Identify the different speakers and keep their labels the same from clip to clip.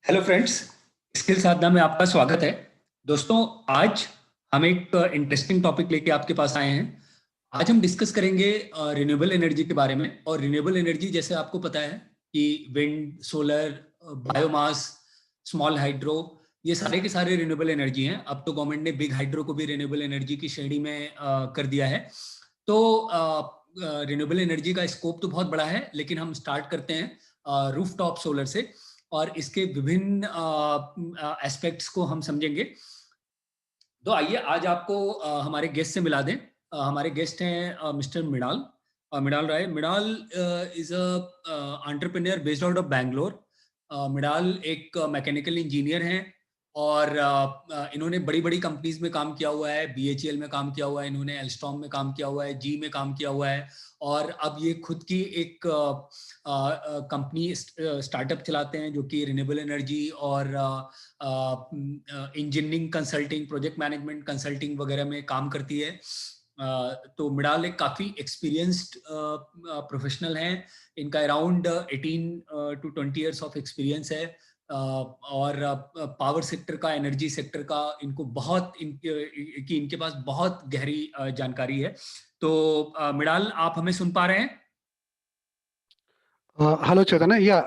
Speaker 1: Hello friends, skill साधना में आपका स्वागत है। दोस्तों, आज हम एक इंटरेस्टिंग टॉपिक लेके आपके पास आए हैं। आज हम डिस्कस करेंगे रिन्यूएबल एनर्जी के बारे में। और रिन्यूएबल एनर्जी जैसे आपको पता है कि wind, solar, biomass, small hydro, ये सारे के सारे रिन्यूएबल एनर्जी हैं। अब तो गवर्नमेंट ने बिग हाइड्रो को भी रिन्यूएबल एनर्जी की श्रेणी में कर दिया है। तो रिन्यूएबल एनर्जी का स्कोप तो बहुत बड़ा है, लेकिन हम स्टार्ट करते हैं रूफटॉप सोलर से और इसके विभिन्न एस्पेक्ट्स को हम समझेंगे। तो आइए आज आपको हमारे गेस्ट से मिला दें। हमारे गेस्ट हैं mister Mrinal Mrinal Rai. Mrinal is a entrepreneur based out of Bangalore. Mrinal एक मैकेनिकल इंजीनियर हैं और इन्होंने बड़ी बड़ी कंपनीज में काम किया हुआ है। बीएचईएल में काम किया हुआ है, इन्होंने एल्स्टॉम में काम किया हुआ है, जी में काम किया हुआ है और अब ये खुद की एक कंपनी स्टार्टअप चलाते हैं जो कि रिन्यूएबल एनर्जी और engineering consulting, project management consulting वगैरह में काम करती है। तो मृणाल एक काफ़ी एक्सपीरियंस्ड प्रोफेशनल हैं। इनका around 18 to 20 years of experience है और पावर सेक्टर का, एनर्जी सेक्टर का इनको बहुत इनके पास बहुत गहरी जानकारी है। तो मृणाल, आप हमें सुन पा रहे हैं?
Speaker 2: Hello Chetan, yeah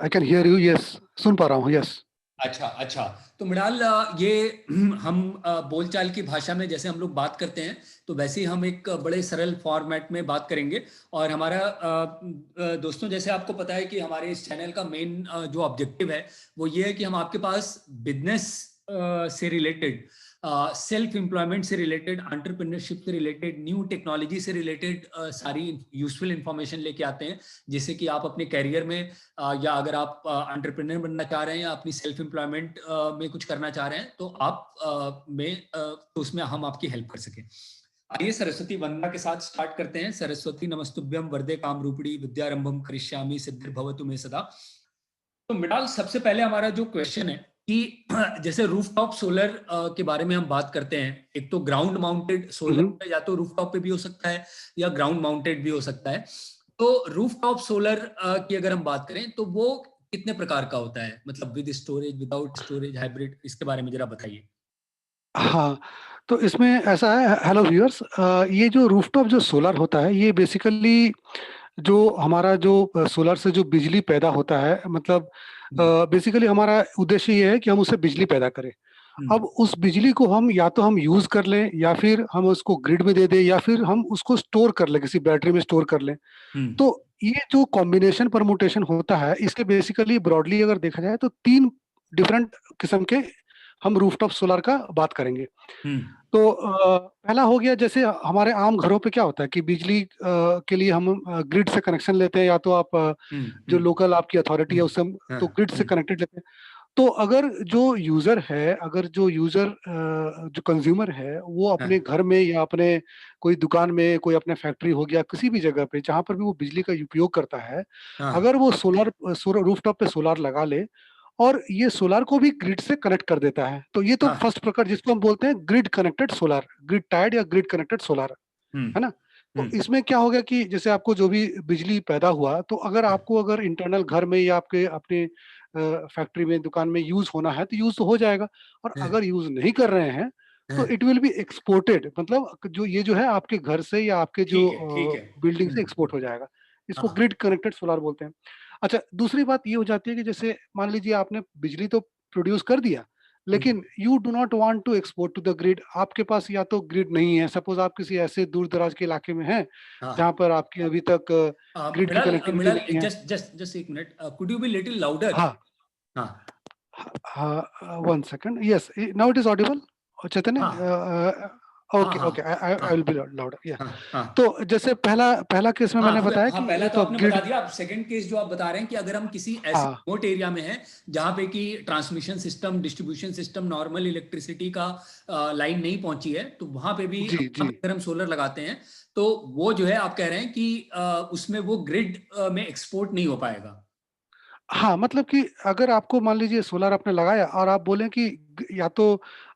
Speaker 2: I can hear you. Yes, सुन पा रहा हूँ। यस।
Speaker 1: अच्छा अच्छा। तो मृणाल, ये हम बोलचाल की भाषा में जैसे हम लोग बात करते हैं तो वैसे ही हम एक बड़े सरल फॉर्मेट में बात करेंगे। और हमारा दोस्तों, जैसे आपको पता है कि हमारे इस चैनल का मेन जो ऑब्जेक्टिव है वो ये है कि हम आपके पास बिजनेस से रिलेटेड, सेल्फ एम्प्लॉयमेंट से रिलेटेड, एंटरप्रेन्योरशिप से रिलेटेड, न्यू टेक्नोलॉजी से रिलेटेड सारी यूजफुल इंफॉर्मेशन लेके आते हैं, जिससे कि आप अपने करियर में या अगर आप एंटरप्रेन्योर बनना चाह रहे हैं या अपनी सेल्फ एम्प्लॉयमेंट में कुछ करना चाह रहे हैं तो आप तो उसमें हम आपकी हेल्प कर सकें। आइए सरस्वती वंदना के साथ स्टार्ट करते हैं। सरस्वती नमस्तुभ्यं वरदे कामरूपिणी विद्यारंभम करिष्यामि सिद्धिर्भवतु मे सदा। तो मृणाल, सबसे पहले हमारा जो क्वेश्चन है कि जैसे रूफटॉप सोलर के बारे में हम बात करते हैं, एक तो ग्राउंड माउंटेड सोलर या तो रूफटॉप पे भी हो सकता है या ग्राउंड माउंटेड भी हो सकता है। तो रूफटॉप सोलर की अगर हम बात करें तो वो कितने प्रकार का होता है, मतलब with storage, without storage, hybrid, इसके बारे में जरा बताइए।
Speaker 2: हाँ, तो इसमें ऐसा है। हेलो व्यूअर्स, ये जो रूफटॉप जो सोलर होता है, ये बेसिकली जो हमारा जो सोलर से जो बिजली पैदा होता है, मतलब बेसिकली हमारा उद्देश्य ये है कि हम उससे बिजली पैदा करें। अब उस बिजली को हम या तो हम यूज कर लें या फिर हम उसको ग्रिड में दे दें या फिर हम उसको स्टोर कर लें, किसी बैटरी में स्टोर कर लें। तो ये जो कॉम्बिनेशन परमुटेशन होता है, इसके बेसिकली ब्रॉडली अगर देखा जाए तो 3 डिफरेंट किस्म के हम रूफटॉप सोलर का बात करेंगे। तो पहला हो गया, जैसे हमारे आम घरों पे क्या होता है कि बिजली के लिए हम ग्रिड से कनेक्शन लेते हैं, या तो आप जो लोकल आपकी अथॉरिटी है उससे हम तो ग्रिड से कनेक्टेड लेते हैं। तो अगर जो यूजर जो कंज्यूमर है वो अपने घर में या अपने कोई दुकान में, कोई अपने फैक्ट्री हो गया, किसी भी जगह पे जहां पर भी वो बिजली का उपयोग करता है, अगर वो सोलर रूफटॉप पे सोलर लगा ले और ये सोलर को भी ग्रिड से कनेक्ट कर देता है, तो ये तो फर्स्ट प्रकार जिसको हम बोलते हैं grid connected solar, grid tied या ग्रिड कनेक्टेड सोलर, है ना। तो इसमें क्या होगा कि जैसे आपको जो भी बिजली पैदा हुआ, तो अगर इंटरनल घर में या आपके अपने फैक्ट्री में, दुकान में यूज होना है तो यूज तो हो जाएगा। और अगर यूज नहीं कर रहे हैं तो इट विल बी एक्सपोर्टेड, मतलब जो है आपके घर से या आपके जो बिल्डिंग से एक्सपोर्ट हो जाएगा। इसको ग्रिड कनेक्टेड सोलर बोलते हैं। अच्छा, दूसरी बात ये हो जाती है कि जैसे मान लीजिए आपने बिजली तो प्रोड्यूस कर दिया, लेकिन you do not want to export to the grid. आपके पास या तो ग्रिड नहीं है, सपोज आप किसी ऐसे दूर दराज के इलाके में हैं जहां पर आपकी अभी तक ग्रिड की कनेक्टिविटी नहीं है।
Speaker 1: जस्ट एक minute, could you be little louder?
Speaker 2: हाँ
Speaker 1: हाँ
Speaker 2: हाँ, 1 second. Yes, now it is Audible Chaitanya. Okay okay, I will be louder. या तो जैसे पहला केस में मैंने बताया कि
Speaker 1: पहला तो
Speaker 2: तो
Speaker 1: आपने बता दिया। सेकंड केस जो आप बता रहे हैं कि अगर हम किसी ऐसे रिमोट एरिया में हैं जहां पे कि transmission system, distribution system, normal electricity का लाइन नहीं पहुंची है, तो वहां पे भी अगर हम सोलर लगाते हैं तो वो जो है आप कह रहे हैं कि उसमें वो ग्रिड में एक्सपोर्ट नहीं हो पाएगा।
Speaker 2: हाँ, मतलब कि अगर आपको मान लीजिए सोलर आपने लगाया और आप बोलें कि या तो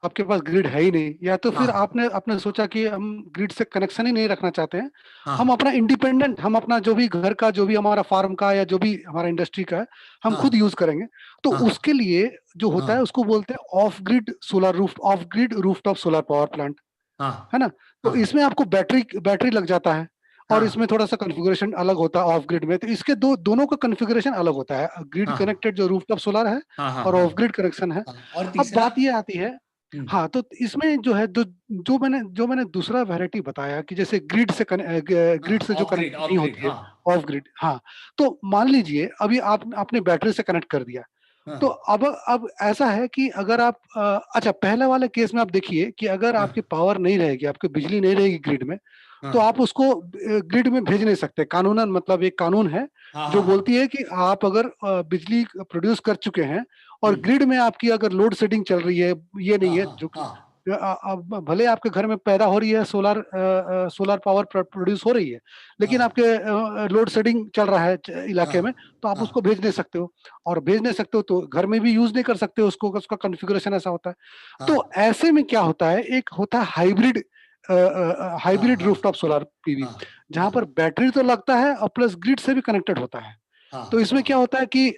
Speaker 2: आपके पास ग्रिड है ही नहीं, या तो फिर
Speaker 1: हाँ
Speaker 2: आपने आपने सोचा कि हम ग्रिड से कनेक्शन ही नहीं रखना चाहते हैं। हम
Speaker 1: हाँ
Speaker 2: अपना इंडिपेंडेंट, हम अपना जो भी घर का, जो भी हमारा फार्म का या जो भी हमारा इंडस्ट्री का है, हम
Speaker 1: हाँ
Speaker 2: खुद यूज़ करेंगे। तो
Speaker 1: हाँ
Speaker 2: उसके लिए जो होता है
Speaker 1: हाँ
Speaker 2: उसको बोलते हैं of grid rooftop solar power plant.
Speaker 1: हाँ
Speaker 2: है ना? तो
Speaker 1: हाँ
Speaker 2: इसमें आपको बैटरी बैटरी लग जाता है और
Speaker 1: हाँ
Speaker 2: इसमें थोड़ा-सा कॉन्फ़िगरेशन अलग होता है ऑफ ग्रिड में। तो इसके दोनों का कॉन्फ़िगरेशन अलग होता है। ग्रिड
Speaker 1: हाँ
Speaker 2: कनेक्टेड जो रूफटॉप सोलर है
Speaker 1: हाँ हाँ
Speaker 2: और
Speaker 1: हाँ
Speaker 2: ऑफ ग्रिड कनेक्शन है।
Speaker 1: हाँ। और
Speaker 2: अब
Speaker 1: तीसरा।
Speaker 2: बात ये आती है,
Speaker 1: हम्म,
Speaker 2: हाँ, तो इसमें जो है जो मैंने दूसरा वैरायटी बताया कि जैसे ग्रिड
Speaker 1: हाँ
Speaker 2: से जो कनेक्ट
Speaker 1: ऑफ
Speaker 2: नहीं
Speaker 1: ग्रिड
Speaker 2: होती है,
Speaker 1: हाँ
Speaker 2: ऑफ ग्रिड, हाँ। तो मान लीजिए अभी आप आपने बैटरी से कनेक्ट कर दिया। तो
Speaker 1: हाँ
Speaker 2: अब ऐसा है कि अगर आप अच्छा, पहले वाले केस में आप देखिए कि अगर
Speaker 1: हाँ
Speaker 2: आपकी पावर नहीं रहेगी, आपकी बिजली नहीं रहेगी ग्रिड में, तो
Speaker 1: हाँ
Speaker 2: आप उसको ग्रिड में भेज नहीं सकते। कानूनन, मतलब एक कानून है
Speaker 1: हाँ
Speaker 2: जो
Speaker 1: हाँ हाँ।
Speaker 2: बोलती है कि आप अगर बिजली प्रोड्यूस कर चुके हैं और
Speaker 1: हम्म,
Speaker 2: ग्रिड में आपकी अगर लोड शेडिंग चल रही है, ये
Speaker 1: हाँ
Speaker 2: नहीं है
Speaker 1: हाँ
Speaker 2: जो
Speaker 1: हाँ
Speaker 2: अब भले आपके घर में पैदा हो रही है, सोलर पावर प्रोड्यूस हो रही है, लेकिन
Speaker 1: हाँ
Speaker 2: आपके लोड शेडिंग चल रहा है
Speaker 1: हाँ
Speaker 2: इलाके में, तो आप
Speaker 1: हाँ
Speaker 2: उसको भेज नहीं सकते हो। और भेज नहीं सकते हो तो घर में भी यूज नहीं कर सकते हो उसको, उसका कॉन्फ़िगरेशन ऐसा होता है। तो
Speaker 1: हाँ
Speaker 2: ऐसे में क्या होता है, एक होता है
Speaker 1: हाँ
Speaker 2: हाइब्रिड
Speaker 1: हाँ
Speaker 2: रूफटॉप सोलर पीवी,
Speaker 1: हाँ
Speaker 2: जहाँ
Speaker 1: हाँ
Speaker 2: पर बैटरी तो लगता है और प्लस ग्रिड से भी कनेक्टेड होता है। तो
Speaker 1: हाँ
Speaker 2: इसमें क्या
Speaker 1: हाँ।
Speaker 2: होता है कि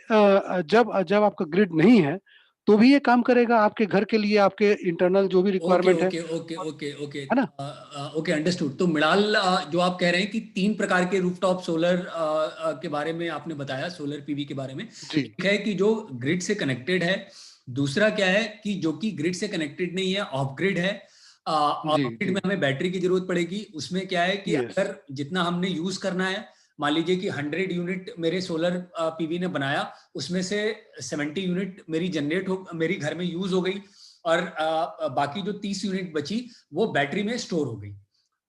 Speaker 2: जब जब आपका ग्रिड नहीं है, तो भी ये काम करेगा आपके घर के लिए, आपके इंटरनल जो भी
Speaker 1: ओके
Speaker 2: रिक्वायरमेंट है।
Speaker 1: Okay okay okay okay.
Speaker 2: है ना?
Speaker 1: Okay understood. तो मिड़ाल, जो आप कह रहे हैं कि तीन प्रकार के रूफटॉप सोलर के बारे में आपने बताया, सोलर पीवी के बारे में।
Speaker 2: जी,
Speaker 1: एक है कि जो ग्रिड से कनेक्टेड है। दूसरा क्या है कि जो कि ग्रिड से कनेक्टेड नहीं है, ऑफ ग्रिड है।
Speaker 2: जी,
Speaker 1: ऑफ ग्रिड
Speaker 2: जी।
Speaker 1: में हमें बैटरी की जरूरत पड़ेगी। उसमें क्या है कि
Speaker 2: यस,
Speaker 1: अगर जितना हमने यूज करना है, मान लीजिए कि 100 यूनिट मेरे सोलर पीवी ने बनाया, उसमें से 70 यूनिट मेरी जनरेट हो, मेरी घर में यूज हो गई, और बाकी जो 30 यूनिट बची वो बैटरी में स्टोर हो गई।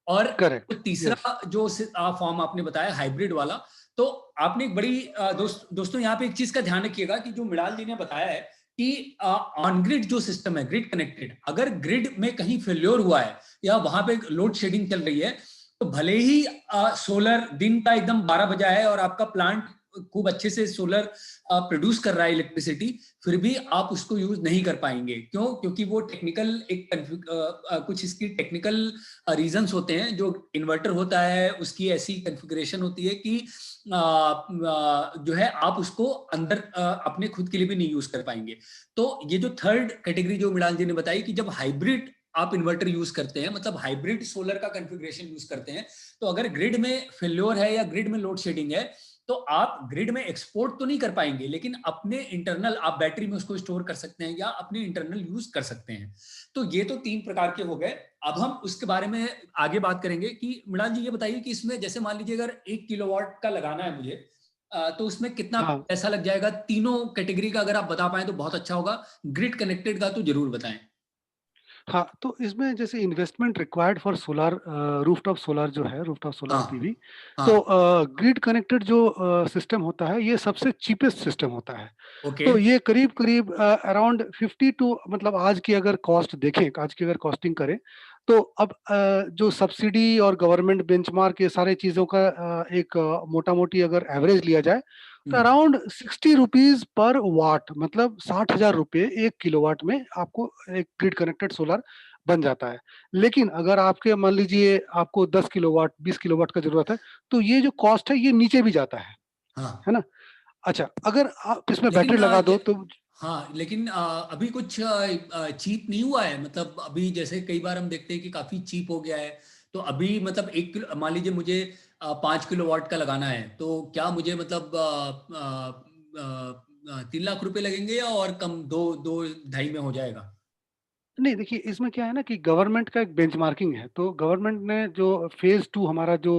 Speaker 1: और
Speaker 2: करेक्ट,
Speaker 1: जो
Speaker 2: यस।
Speaker 1: तीसरा जो फॉर्म आपने बताया हाइब्रिड वाला, तो आपने एक बड़ी दोस्तों यहाँ पे एक चीज का ध्यान रखिएगा कि जो मिड़ाल जी ने बताया है कि ऑन ग्रिड जो सिस्टम है, ग्रिड कनेक्टेड, अगर ग्रिड में कहीं फेल्योर हुआ है या वहां पे लोड शेडिंग चल रही है, तो भले ही सोलर दिन का एकदम 12 बजा है और आपका प्लांट खूब अच्छे से सोलर प्रोड्यूस कर रहा है इलेक्ट्रिसिटी, फिर भी आप उसको यूज नहीं कर पाएंगे। क्यों? क्योंकि वो टेक्निकल कुछ इसकी टेक्निकल रीजंस होते हैं। जो इन्वर्टर होता है उसकी ऐसी कॉन्फ़िगरेशन होती है कि जो है आप उसको अंदर अपने खुद के लिए भी नहीं यूज कर पाएंगे। तो ये जो थर्ड कैटेगरी जो मिड़ाल जी ने बताई कि जब हाइब्रिड आप इन्वर्टर यूज करते हैं, मतलब हाइब्रिड सोलर का कॉन्फ़िगरेशन यूज करते हैं, तो अगर ग्रिड में फेल्योर है या ग्रिड में लोड शेडिंग है, तो आप ग्रिड में एक्सपोर्ट तो नहीं कर पाएंगे, लेकिन अपने इंटरनल आप बैटरी में उसको स्टोर कर सकते हैं या अपने इंटरनल यूज कर सकते हैं। तो ये तो तीन प्रकार के हो गए। अब हम उसके बारे में आगे बात करेंगे कि मृणाल जी ये बताइए कि इसमें जैसे मान लीजिए अगर 1 किलोवाट का लगाना है मुझे, तो उसमें कितना
Speaker 2: हाँ,
Speaker 1: पैसा लग जाएगा? तीनों कैटेगरी का अगर आप बता पाएं तो बहुत अच्छा होगा। ग्रिड कनेक्टेड का तो जरूर बताएं।
Speaker 2: हाँ, तो इसमें जैसे investment required for solar rooftop solar जो है, रूफटॉप सोलर
Speaker 1: हाँ
Speaker 2: पीवी, तो
Speaker 1: हाँ
Speaker 2: ग्रिड कनेक्टेड जो सिस्टम होता है, ये सबसे चीपेस्ट सिस्टम होता है।
Speaker 1: ओके।
Speaker 2: तो ये करीब-करीब अराउंड 50 टू, मतलब आज की अगर कॉस्ट देखें, आज की अगर कॉस्टिंग करें, तो अब जो सब्सिडी और गवर्नमेंट बेंचमार्क, ये सारी चीज़ों का एक मोटा-मोटी अगर एवरेज लिया जाए, तो
Speaker 1: हम्म,
Speaker 2: अराउंड 60 रुपीज़ पर वाट, मतलब 60,000 रुपए 1 किलोवाट में आपको एक ग्रिड कनेक्टेड सोलर बन जाता है। लेकिन अगर आपके मान लीजिए आपको 10 किलोवाट, 20 किलोवाट का ज़रूरत है, तो ये जो कॉस्ट है ये नीचे भी जाता
Speaker 1: हाँ।
Speaker 2: है ना? अच्छा, अगर आप इसमें बैटरी
Speaker 1: लेकिन
Speaker 2: लगा दो तो
Speaker 1: हाँ, लेकिन अभी कुछ चीप नहीं हुआ है। मतलब अभी जैसे कई बार हम देखते हैं कि काफी चीप हो गया है। तो अभी मतलब 1 किलो, मान लीजिए मुझे 5 किलोवाट का लगाना है, तो क्या मुझे मतलब 3 लाख रुपए लगेंगे या और कम, दो दो ढाई में हो जाएगा?
Speaker 2: नहीं, देखिए इसमें क्या है ना कि गवर्नमेंट का एक बेंचमार्किंग है, तो गवर्नमेंट ने जो फेज़ 2 हमारा जो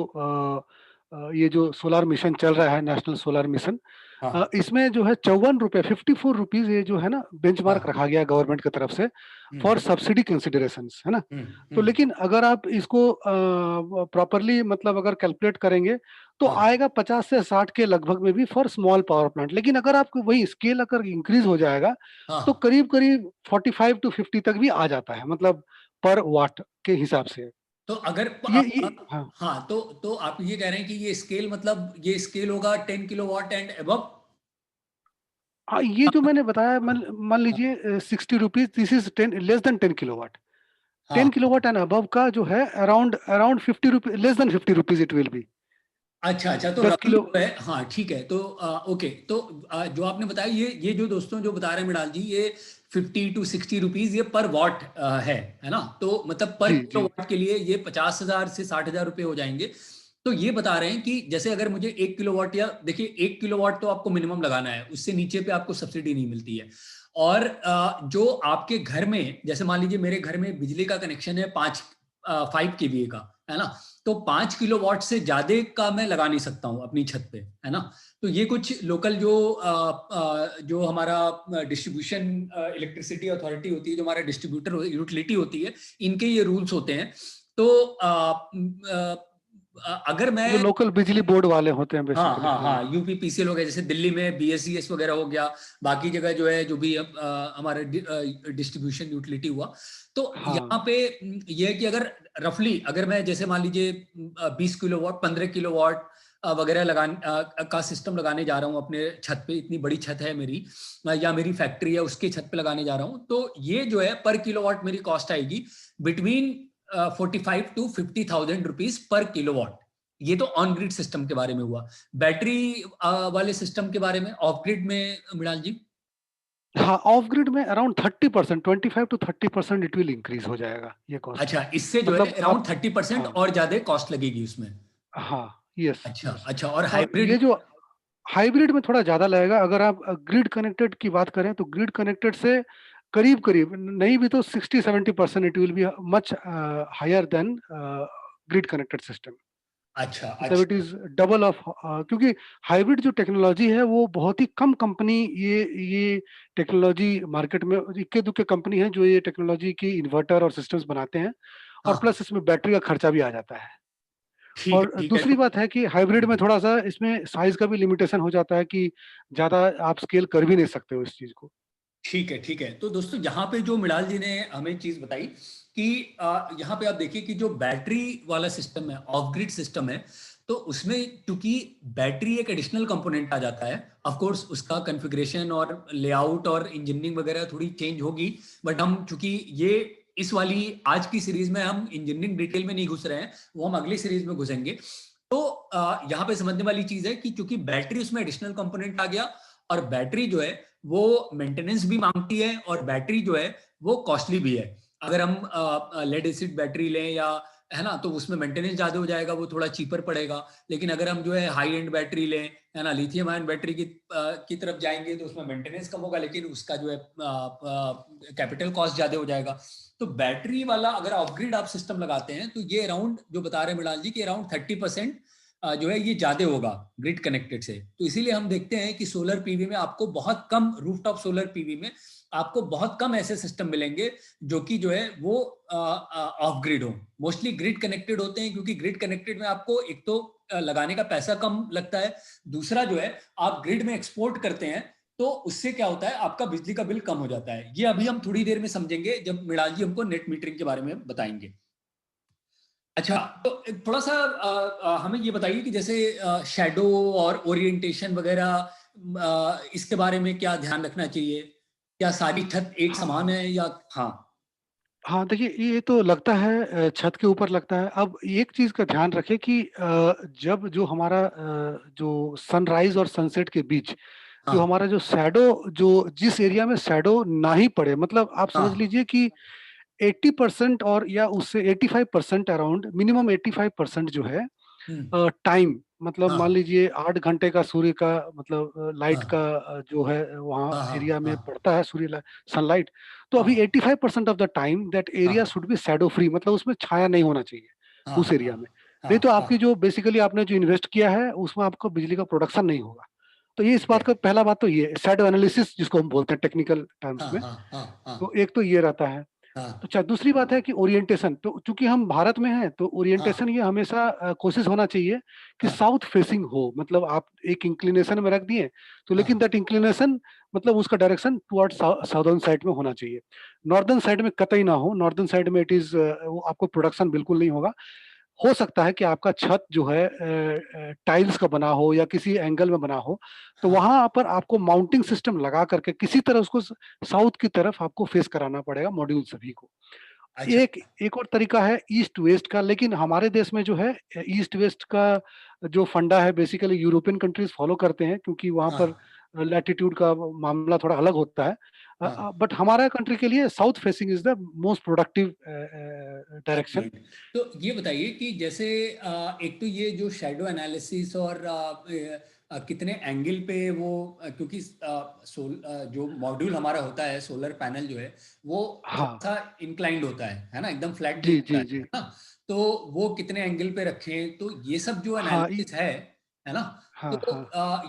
Speaker 2: ये जो सोलर मिशन चल रहा है, नेशनल सोलर मिशन,
Speaker 1: हाँ
Speaker 2: इसमें जो है ₹54, ₹54 ये जो है ना बेंचमार्क
Speaker 1: हाँ।
Speaker 2: रखा गया गवर्नमेंट की तरफ से
Speaker 1: हम्म
Speaker 2: फॉर सब्सिडी कंसिडरेशंस, है ना?
Speaker 1: हम्म
Speaker 2: तो
Speaker 1: हम्म।
Speaker 2: लेकिन अगर आप इसको प्रॉपर्ली, मतलब अगर कैलकुलेट करेंगे, तो
Speaker 1: हाँ
Speaker 2: आएगा 50 से 60 के लगभग में भी फॉर स्मॉल पावर प्लांट। लेकिन अगर आपको वही स्केल अगर इंक्रीज़ हो जाएगा, तो
Speaker 1: हाँ।
Speaker 2: करीब-करीब 45 टू 50 तक भी आ जाता है, मतलब पर वाट के हिसाब से।
Speaker 1: तो अगर
Speaker 2: ये हाँ।
Speaker 1: हाँ, तो आप ये कह रहे हैं कि ये स्केल, मतलब ये स्केल होगा 10 किलोवाट एंड अबव?
Speaker 2: हाँ, ये जो मैंने बताया, मान मान
Speaker 1: हाँ
Speaker 2: लीजिए 60 rupees, this is 10 less than 10 kilowatt.
Speaker 1: हाँ।
Speaker 2: 10 किलोवाट एंड अबव का जो है around around 50 rupees, less than 50 rupees it will B.
Speaker 1: अच्छा अच्छा, तो
Speaker 2: दस
Speaker 1: रफली
Speaker 2: किलो
Speaker 1: जो है, हाँ ठीक है, तो ओके, तो जो आपने बताया, ये जो दोस्तों जो बता रहे हैं मृणाल जी, ये 50 to 60 रुपीज ये पर वॉट है ना? तो मतलब पर
Speaker 2: जी
Speaker 1: किलो
Speaker 2: जी।
Speaker 1: वाट के लिए ये 50,000 से 60,000 रुपये हो जाएंगे। तो ये बता रहे हैं कि जैसे अगर मुझे 1 किलोवाट, या देखिए 1 किलोवाट तो आपको मिनिमम लगाना है, उससे नीचे पे आपको सब्सिडी नहीं मिलती है। और जो आपके घर में, जैसे मान लीजिए मेरे घर में बिजली का कनेक्शन है 5 KVA का, है ना? तो 5 किलोवाट से ज्यादा का मैं लगा नहीं सकता हूँ अपनी छत पे, है ना? तो ये कुछ लोकल जो हमारा डिस्ट्रीब्यूशन इलेक्ट्रिसिटी अथॉरिटी होती है, जो हमारा डिस्ट्रीब्यूटर यूटिलिटी होती है, इनके ये रूल्स होते हैं। तो अगर मैं,
Speaker 2: जो लोकल बिजली बोर्ड वाले होते हैं
Speaker 1: हाँ
Speaker 2: बेसिकली,
Speaker 1: हाँ
Speaker 2: हाँ।
Speaker 1: हाँ, यूपीपीसीएल हो गया, जैसे दिल्ली में बीएसईएस वगैरह हो गया, बाकी जगह जो है, जो भी हमारा डिस्ट्रीब्यूशन यूटिलिटी हुआ, तो
Speaker 2: हाँ
Speaker 1: यहाँ पे ये है कि अगर रफली, अगर मैं जैसे मान लीजिए 20 किलोवाट, 15 किलोवाट वगैरह का सिस्टम लगाने जा रहा हूँ अपने छत पे, इतनी बड़ी छत है मेरी, या मेरी फैक्ट्री है उसके छत पे लगाने जा रहा हूँ, तो ये जो है पर किलोवाट मेरी कॉस्ट आएगी between 45 to 50,000 rupees per kilowatt. ये तो ऑन ग्रिड सिस्टम के बारे में हुआ। बैटरी वाले सिस्टम के बारे में, ऑफ ग्रिड में मृणाल जी?
Speaker 2: हाँ, ऑफ ग्रिड में around 30%, 25 to 30% it will increase हो जाएगा ये कॉस्ट।
Speaker 1: अच्छा, इससे जो है
Speaker 2: मतलब
Speaker 1: अराउंड
Speaker 2: आप,
Speaker 1: 30%
Speaker 2: हाँ
Speaker 1: और ज्यादा कॉस्ट लगेगी उसमें?
Speaker 2: हाँ, यस
Speaker 1: अच्छा
Speaker 2: यस।
Speaker 1: अच्छा, और
Speaker 2: और
Speaker 1: हाइब्रिड?
Speaker 2: ये जो हाइब्रिड में थोड़ा ज्यादा लगेगा। अगर आप ग्रिड कनेक्टेड की बात करें तो ग्रिड कनेक्टेड से करीब करीब, नहीं भी तो 60-70% it will be much higher than grid connected system.
Speaker 1: अच्छा
Speaker 2: मतलब इट
Speaker 1: अच्छा।
Speaker 2: इज डबल ऑफ, क्योंकि हाइब्रिड जो टेक्नोलॉजी है वो बहुत ही कम कंपनी ये टेक्नोलॉजी मार्केट में, इक्के दुक्के कंपनी है जो ये टेक्नोलॉजी की इन्वर्टर और सिस्टम्स बनाते हैं। और
Speaker 1: हाँ,
Speaker 2: प्लस इसमें बैटरी का खर्चा भी आ जाता है।
Speaker 1: ठीक
Speaker 2: और
Speaker 1: है ठीक है,
Speaker 2: दूसरी
Speaker 1: तो
Speaker 2: बात है कि हाइब्रिड में थोड़ा सा इसमें साइज का भी लिमिटेशन हो जाता है कि ज्यादा आप स्केल कर भी नहीं सकते हो इस चीज को।
Speaker 1: ठीक है ठीक है, तो दोस्तों यहाँ पे जो मृणाल जी ने हमें चीज बताई कि यहाँ पे आप देखिए कि जो बैटरी वाला सिस्टम है, ऑफ ग्रिड सिस्टम है, तो उसमें चूंकि बैटरी एक एडिशनल कंपोनेंट आ जाता है, ऑफ कोर्स उसका कॉन्फ़िगरेशन और लेआउट और इंजीनियरिंग वगैरह थोड़ी चेंज होगी, बट हम चूंकि ये इस वाली आज की सीरीज में हम इंजीनियरिंग डिटेल में नहीं घुस रहे हैं, वो हम अगली सीरीज में घुसेंगे। तो यहाँ पे समझने वाली चीज है कि चूंकि बैटरी उसमें एडिशनल कंपोनेंट आ गया, और बैटरी जो है वो मेंटेनेंस भी मांगती है, और बैटरी जो है वो कॉस्टली भी है। अगर हम लेड एसिड बैटरी लें, या है ना, तो उसमें मेंटेनेंस ज्यादा हो जाएगा, वो थोड़ा चीपर पड़ेगा। लेकिन अगर हम जो है हाई एंड बैटरी लें, है ना, लिथियम आयन बैटरी की तरफ जाएंगे, तो उसमें मेंटेनेंस कम होगा, लेकिन उसका जो है कैपिटल कॉस्ट ज्यादा हो जाएगा। तो बैटरी वाला अगर ऑफ ग्रिड आप सिस्टम लगाते हैं, तो ये अराउंड जो बता रहे हैं मृणाल जी कि अराउंड 30% जो है ये ज्यादा होगा ग्रिड कनेक्टेड से। तो इसीलिए हम देखते हैं कि सोलर पीवी में आपको बहुत कम, रूफटॉप सोलर पीवी में आपको बहुत कम ऐसे सिस्टम मिलेंगे जो कि जो है वो ऑफ ग्रिड हो। मोस्टली ग्रिड कनेक्टेड होते हैं, क्योंकि ग्रिड कनेक्टेड में आपको एक तो लगाने का पैसा कम लगता है, दूसरा जो है आप ग्रिड में एक्सपोर्ट करते हैं, तो उससे क्या होता है, आपका बिजली का बिल कम हो जाता है। ये अभी हम थोड़ी देर में समझेंगे जब मृणाल जी हमको नेट मीटरिंग के बारे में बताएंगे। अच्छा, तो थोड़ा सा हमें ये बताइए कि जैसे शैडो और ओरिएंटेशन वगैरह, इसके बारे में क्या ध्यान रखना चाहिए? क्या सारी छत एक समान
Speaker 2: हाँ
Speaker 1: है, या? हाँ
Speaker 2: हाँ, देखिए ये तो लगता है छत के ऊपर लगता है। अब एक चीज का ध्यान रखें कि जब जो हमारा जो सनराइज और सनसेट के बीच जो
Speaker 1: हाँ
Speaker 2: हमारा जो शैडो, जो जिस एरिया में शैडो ना ही पड़े, मतलब आप समझ
Speaker 1: हाँ।
Speaker 2: लीजिए कि 80% और या उससे 85% अराउंड, मिनिमम 85% जो है
Speaker 1: हम्म।
Speaker 2: टाइम, मतलब मान
Speaker 1: हाँ
Speaker 2: लीजिए 8 घंटे का सूर्य का, मतलब लाइट का
Speaker 1: हाँ
Speaker 2: जो है वहाँ
Speaker 1: हाँ
Speaker 2: एरिया
Speaker 1: हाँ
Speaker 2: में
Speaker 1: हाँ
Speaker 2: पड़ता है सूर्य सनलाइट। तो अभी
Speaker 1: हाँ
Speaker 2: 85% of the time that area
Speaker 1: हाँ
Speaker 2: शुड बी शैडो फ्री, मतलब उसमें छाया नहीं होना चाहिए
Speaker 1: हाँ
Speaker 2: उस एरिया
Speaker 1: हाँ
Speaker 2: में। नहीं तो
Speaker 1: हाँ
Speaker 2: आपकी
Speaker 1: हाँ।
Speaker 2: जो बेसिकली आपने जो इन्वेस्ट किया है उसमें आपको बिजली का प्रोडक्शन नहीं होगा। तो ये इस
Speaker 1: ठीक
Speaker 2: बात
Speaker 1: है।
Speaker 2: का पहला बात तो ये शैडो एनालिसिस जिसको हम बोलते हैं टेक्निकल टर्म्स
Speaker 1: हाँ
Speaker 2: में।
Speaker 1: हाँ हाँ हाँ
Speaker 2: तो एक तो ये रहता है।
Speaker 1: हाँ
Speaker 2: अच्छा, दूसरी बात है कि ओरिएंटेशन, तो चूंकि हम भारत में हैं तो ओरिएंटेशन
Speaker 1: हाँ
Speaker 2: ये हमेशा कोशिश होना चाहिए कि
Speaker 1: हाँ
Speaker 2: साउथ फेसिंग हो। मतलब आप एक इंक्लिनेशन में रख दिए तो, लेकिन
Speaker 1: हाँ
Speaker 2: दैट इंक्लिनेशन मतलब उसका डायरेक्शन टुवर्ड साउदर्न साइड में होना चाहिए। नॉर्दर्न साइड में कतई ना हो। नॉर्दर्न साइड में इट इज, वो आपको प्रोडक्शन बिल्कुल नहीं होगा। हो सकता है कि आपका छत जो है टाइल्स का बना हो या किसी एंगल में बना हो, तो
Speaker 1: हाँ।
Speaker 2: वहाँ पर आपको माउंटिंग सिस्टम लगा करके किसी तरह उसको साउथ की तरफ आपको फेस कराना पड़ेगा मॉड्यूल सभी को।
Speaker 1: अच्छा।
Speaker 2: एक एक और तरीका है ईस्ट वेस्ट का, लेकिन हमारे देश में जो है ईस्ट वेस्ट का जो फंडा है बेसिकली यूरोपियन कंट्रीज फॉलो करते हैं, क्योंकि वहाँ पर
Speaker 1: हाँ।
Speaker 2: लैटिट्यूड का मामला थोड़ा अलग होता है।
Speaker 1: हाँ।
Speaker 2: बट हमारा कंट्री के लिए south facing is the most productive direction.
Speaker 1: Agreed. तो ये बताइए कि जैसे एक तो ये जो शैडो एनालिसिस और कितने एंगल पे वो क्योंकि जो मॉड्यूल हमारा होता है सोलर पैनल जो है वो
Speaker 2: हाँ
Speaker 1: थोड़ा सा इंक्लाइंड होता है ना, एकदम फ्लैट नहीं
Speaker 2: जी
Speaker 1: होता
Speaker 2: जी जी।
Speaker 1: है ना। तो वो कितने एंगल पे रखें, तो ये सब जो
Speaker 2: हाँ
Speaker 1: एनालिसिस है ना।
Speaker 2: हाँ
Speaker 1: तो
Speaker 2: हाँ।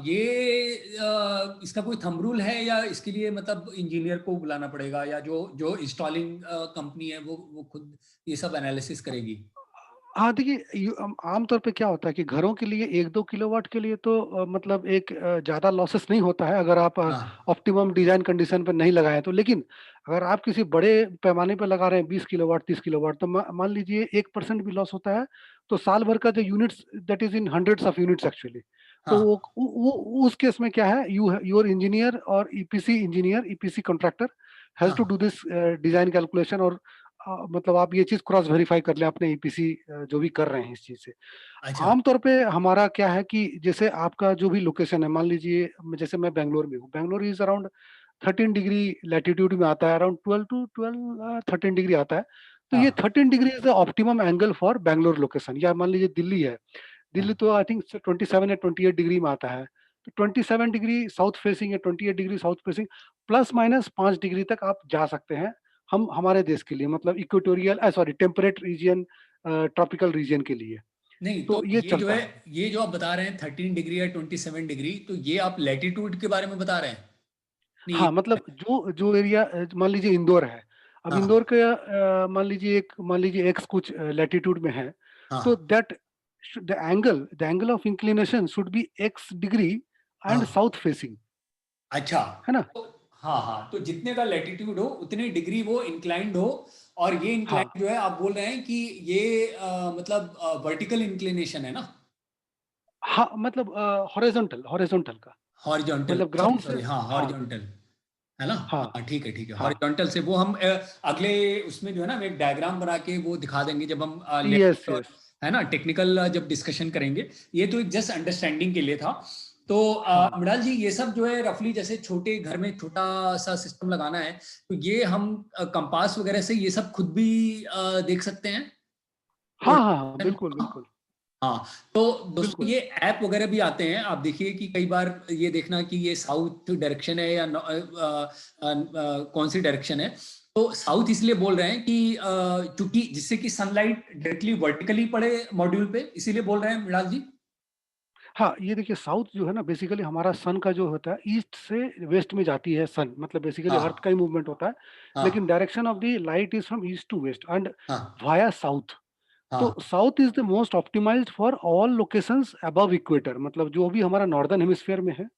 Speaker 1: इसका कोई थंब रूल है या इसके लिए मतलब इंजीनियर को बुलाना पड़ेगा, या जो जो इंस्टॉलिंग कंपनी है वो खुद ये सब एनालिसिस करेगी?
Speaker 2: हाँ, देखिए आमतौर पे क्या होता है कि घरों के लिए 1-2 किलोवाट के लिए तो मतलब एक ज़्यादा लॉसेस नहीं होता है अगर आप
Speaker 1: हाँ।
Speaker 2: ऑप्टिमम डिज़ाइन कंडीशन पे नहीं लगाएँ तो। लेकिन अगर आप किसी बड़े पैमाने पे लगा रहे हैं 20 किलोवाट, 30 किलोवाट, तो मान लीजिए 1% भी लॉस होता है, तो साल भर का जो units that is in hundreds of units actually. तो
Speaker 1: हाँ।
Speaker 2: वो उस केस में क्या है, योर इंजीनियर और EPC engineer, EPC contractor has to
Speaker 1: हाँ।
Speaker 2: डू दिस डिज़ाइन कैलकुलेशन, और मतलब आप ये चीज़ क्रॉस वेरीफाई कर लें अपने ईपीसी जो भी कर रहे हैं इस चीज़ से।
Speaker 1: अच्छा।
Speaker 2: आमतौर पे हमारा क्या है कि जैसे आपका जो भी लोकेशन है, मान लीजिए जैसे मैं बैंगलोर में हूँ, Bangalore is around 13 degree latitude में आता है, अराउंड 12 13 डिग्री आता है। तो ये
Speaker 1: हाँ।
Speaker 2: 13 degree is the optimum angle for Bangalore location. या मान लीजिए दिल्ली है, दिल्ली
Speaker 1: हाँ।
Speaker 2: तो आई थिंक 27 या 28 डिग्री में आता है। तो 27 डिग्री साउथ फेसिंग या 28 degree south facing plus minus 5 degree तक आप जा सकते हैं। हम हमारे देश के लिए मतलब equatorial sorry temperate region tropical region के लिए।
Speaker 1: नहीं, तो
Speaker 2: तो ये
Speaker 1: ये जो
Speaker 2: चलता
Speaker 1: है,
Speaker 2: है।
Speaker 1: ये जो आप बता रहे हैं 13 डिग्री या 27 डिग्री, तो ये आप लैटिट्यूड के बारे में बता रहे हैं? नहीं।
Speaker 2: हाँ, मतलब जो जो एरिया मान लीजिए इंदौर है। अब इंदौर
Speaker 1: हाँ।
Speaker 2: के मान लीजिए एक्स कुछ लैटीट्यूड में है, तो
Speaker 1: हाँ।
Speaker 2: That the angle of inclination should be x degree and
Speaker 1: हाँ।
Speaker 2: साउथ फेसिंग,
Speaker 1: अच्छा।
Speaker 2: है ना?
Speaker 1: तो हाँ हाँ, तो जितने का लैटिट्यूड हो उतनी डिग्री वो इंक्लाइंड हो। और ये
Speaker 2: हाँ,
Speaker 1: इंक्लाइंड जो है आप बोल रहे हैं कि ये मतलब वर्टिकल इंक्लिनेशन है ना?
Speaker 2: हाँ, मतलब हॉरिज़ॉन्टल का,
Speaker 1: हॉरिजॉन्टल,
Speaker 2: मतलब
Speaker 1: सॉरी
Speaker 2: ग्राउंड से।
Speaker 1: सॉरी, हाँ
Speaker 2: हाँ,
Speaker 1: हॉरिजॉन्टल, है ना।
Speaker 2: हाँ,
Speaker 1: हाँ ठीक है ठीक है,
Speaker 2: हाँ।
Speaker 1: हॉरिजॉन्टल से वो हम अगले उसमें जो है ना, हम एक डायग्राम बना के वो दिखा देंगे जब हम
Speaker 2: यस,
Speaker 1: और
Speaker 2: यस।
Speaker 1: है ना टेक्निकल जब डिस्कशन करेंगे। ये तो एक जस्ट अंडरस्टैंडिंग के लिए था। तो
Speaker 2: हाँ।
Speaker 1: मृणाल जी, ये सब जो है रफली जैसे छोटे घर में छोटा सा सिस्टम लगाना है, तो ये हम कंपास वगैरह से ये सब खुद भी देख सकते हैं?
Speaker 2: हाँ, हाँ, हाँ, बिल्कुल, बिल्कुल,
Speaker 1: हाँ। तो दोस्तों,
Speaker 2: बिल्कुल।
Speaker 1: ये ऐप वगैरह भी आते हैं, आप देखिए कि कई बार ये देखना कि ये साउथ डायरेक्शन है या कौन सी डायरेक्शन है। तो साउथ इसलिए बोल रहे हैं कि चूंकि जिससे कि सनलाइट डायरेक्टली वर्टिकली पड़े मॉड्यूल पे, इसीलिए बोल रहे हैं मृणाल जी।
Speaker 2: हाँ, ये देखिए साउथ जो है ना बेसिकली हमारा सन का जो होता है ईस्ट से वेस्ट में जाती है सन, मतलब बेसिकली अर्थ
Speaker 1: हाँ।
Speaker 2: का ही मूवमेंट होता है। लेकिन
Speaker 1: हाँ।
Speaker 2: Direction of the light is from east to west and
Speaker 1: हाँ।
Speaker 2: Via south. तो
Speaker 1: हाँ।
Speaker 2: South is the most optimized for all locations above equator, मतलब जो भी हमारा नॉर्दर्न हेमिस्फीयर में है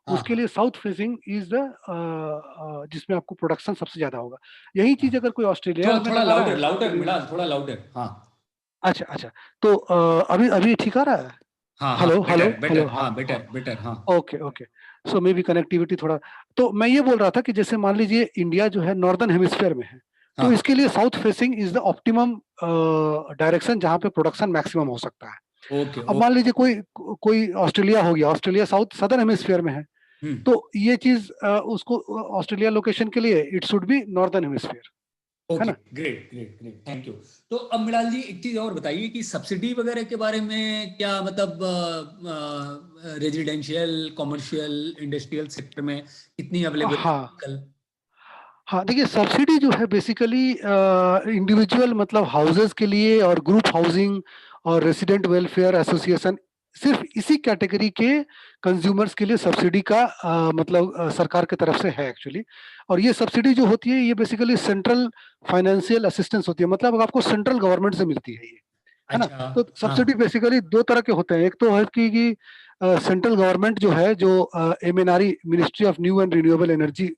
Speaker 2: उसके
Speaker 1: हाँ।
Speaker 2: लिए साउथ फेसिंग इज द जिसमें आपको प्रोडक्शन सबसे ज्यादा होगा। यही
Speaker 1: हाँ।
Speaker 2: चीज अगर कोई ऑस्ट्रेलिया
Speaker 1: थोड़ा
Speaker 2: में
Speaker 1: थोड़ा
Speaker 2: लगा रहा
Speaker 1: लाउडर,
Speaker 2: है
Speaker 1: लाउडर
Speaker 2: ऑस्ट्रेलिया।
Speaker 1: मृणाल, थोड़ा लाउडर। हाँ।
Speaker 2: अच्छा अच्छा। तो अभी अभी ठीक आ रहा है?
Speaker 1: हाँ। हाँ,
Speaker 2: hello hello
Speaker 1: better
Speaker 2: hello.
Speaker 1: Better,
Speaker 2: हाँ
Speaker 1: हाँ
Speaker 2: हाँ।
Speaker 1: बेटर बेटर, हाँ।
Speaker 2: Okay, okay. So may be connectivity थोड़ा। तो मैं ये बोल रहा था कि जैसे मान लीजिए इंडिया जो है नॉर्दर्न हेमिस्फीयर में है, तो
Speaker 1: हाँ।
Speaker 2: इसके लिए south facing is the optimum direction जहाँ पे प्रोडक्शन मैक्सिमम हो सकता है।
Speaker 1: ओके
Speaker 2: अब मान
Speaker 1: ओके।
Speaker 2: लीजिए कोई कोई ऑस्ट्रेलिया हो गया, ऑस्ट्रेलिया साउथ सदर्न हेमिस्फीयर में है,
Speaker 1: हम्म।
Speaker 2: तो ये चीज उसको ऑस्ट्रेलिया लोकेशन के लिए it should be northern hemisphere, है
Speaker 1: ओके,
Speaker 2: ना?
Speaker 1: Great great great, thank you. तो अब मृणाल जी, एक चीज और बताइए कि सब्सिडी वगैरह के बारे में क्या, मतलब रेजिडेंशियल, कमर्शियल, इंडस्ट्रियल सेक्टर में कितनी अवेलेबल है
Speaker 2: हाँ
Speaker 1: कल?
Speaker 2: हाँ, देखिए सब्सिडी जो है बेसिकली इंडिविजुअल मतलब हाउसेस के लिए और ग्रुप हाउसिंग और रेसिडेंट वेलफेयर एसोसिएशन, सिर्फ इसी कैटेगरी के कंज्यूमर्स के लिए सब्सिडी का मतलब सरकार की तरफ से है एक्चुअली। और ये सब्सिडी जो होती है ये बेसिकली सेंट्रल फाइनेंशियल असिस्टेंस होती है, मतलब आपको सेंट्रल गवर्नमेंट से मिलती है ये, है ना?
Speaker 1: अच्छा।
Speaker 2: तो
Speaker 1: हाँ।
Speaker 2: सब्सिडी बेसिकली दो तरह के होते हैं। एक तो है कि सेंट्रल गवर्नमेंट जो है जो MNRE ministry of new and renewable energy,